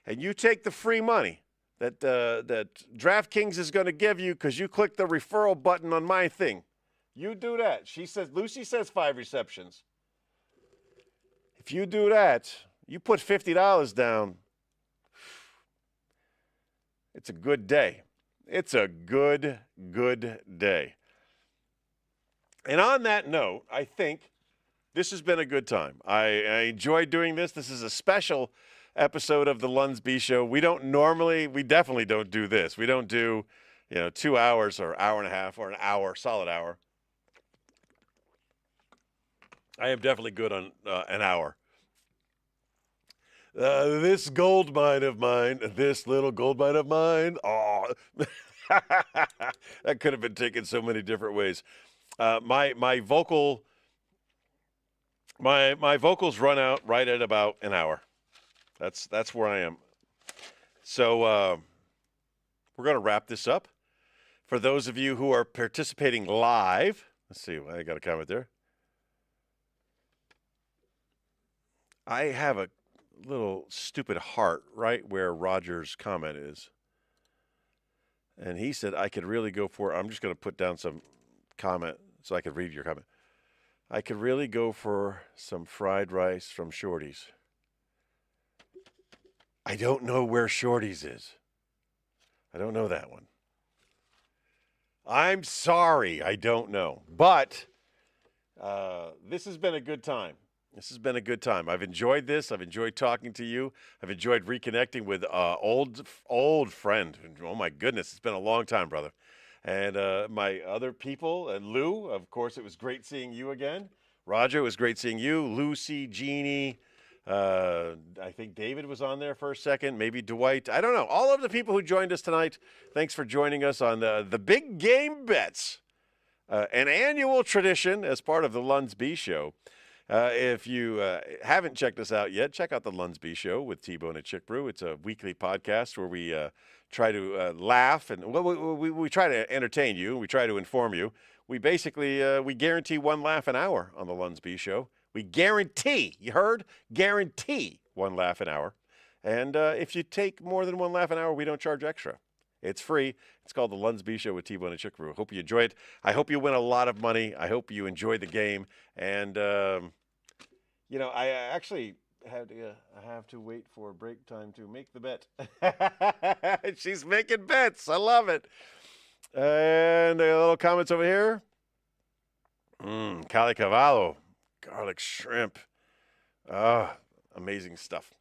and you take the free money that DraftKings is going to give you because you click the referral button on my thing, you do that. Lucy says 5 receptions. If you do that, you put $50 down. It's a good day. It's a good day. And on that note, I think this has been a good time. I enjoyed doing this. This is a special episode of the LUNSB Show. We definitely don't do this. We don't do 2 hours or hour and a half or an hour, solid hour. I am definitely good on an hour. This gold mine of mine, this little gold mine of mine. Oh, that could have been taken so many different ways. My vocals run out right at about an hour. That's where I am. So we're going to wrap this up. For those of you who are participating live, let's see, I got a comment there. I have a little stupid heart right where Roger's comment is. And he said I could really go for, I'm just going to put down some comment so I could read your comment. I could really go for some fried rice from Shorty's. I don't know where Shorty's is. I don't know that one. I'm sorry, I don't know. But this has been a good time. This has been a good time. I've enjoyed this. I've enjoyed talking to you. I've enjoyed reconnecting with old friend. Oh, my goodness. It's been a long time, brother. And my other people, and Lou, of course, it was great seeing you again. Roger, it was great seeing you. Lucy, Jeannie, I think David was on there for a second, maybe Dwight. I don't know. All of the people who joined us tonight, thanks for joining us on the Big Game Bets, an annual tradition as part of the LUNSB Show. If you haven't checked us out yet, check out the LUNSB Show with T-Bone and Chick Brew. It's a weekly podcast where we try to laugh and we try to entertain you. We try to inform you. We basically we guarantee one laugh an hour on the LUNSB Show. We guarantee, you heard? Guarantee one laugh an hour. And if you take more than one laugh an hour, we don't charge extra. It's free. It's called the LUNSB Show with T-Bone and Chick Brew. Hope you enjoy it. I hope you win a lot of money. I hope you enjoy the game. And, I actually have to wait for break time to make the bet. She's making bets. I love it. And a little comments over here. Cali Cavallo. Garlic shrimp. Amazing stuff.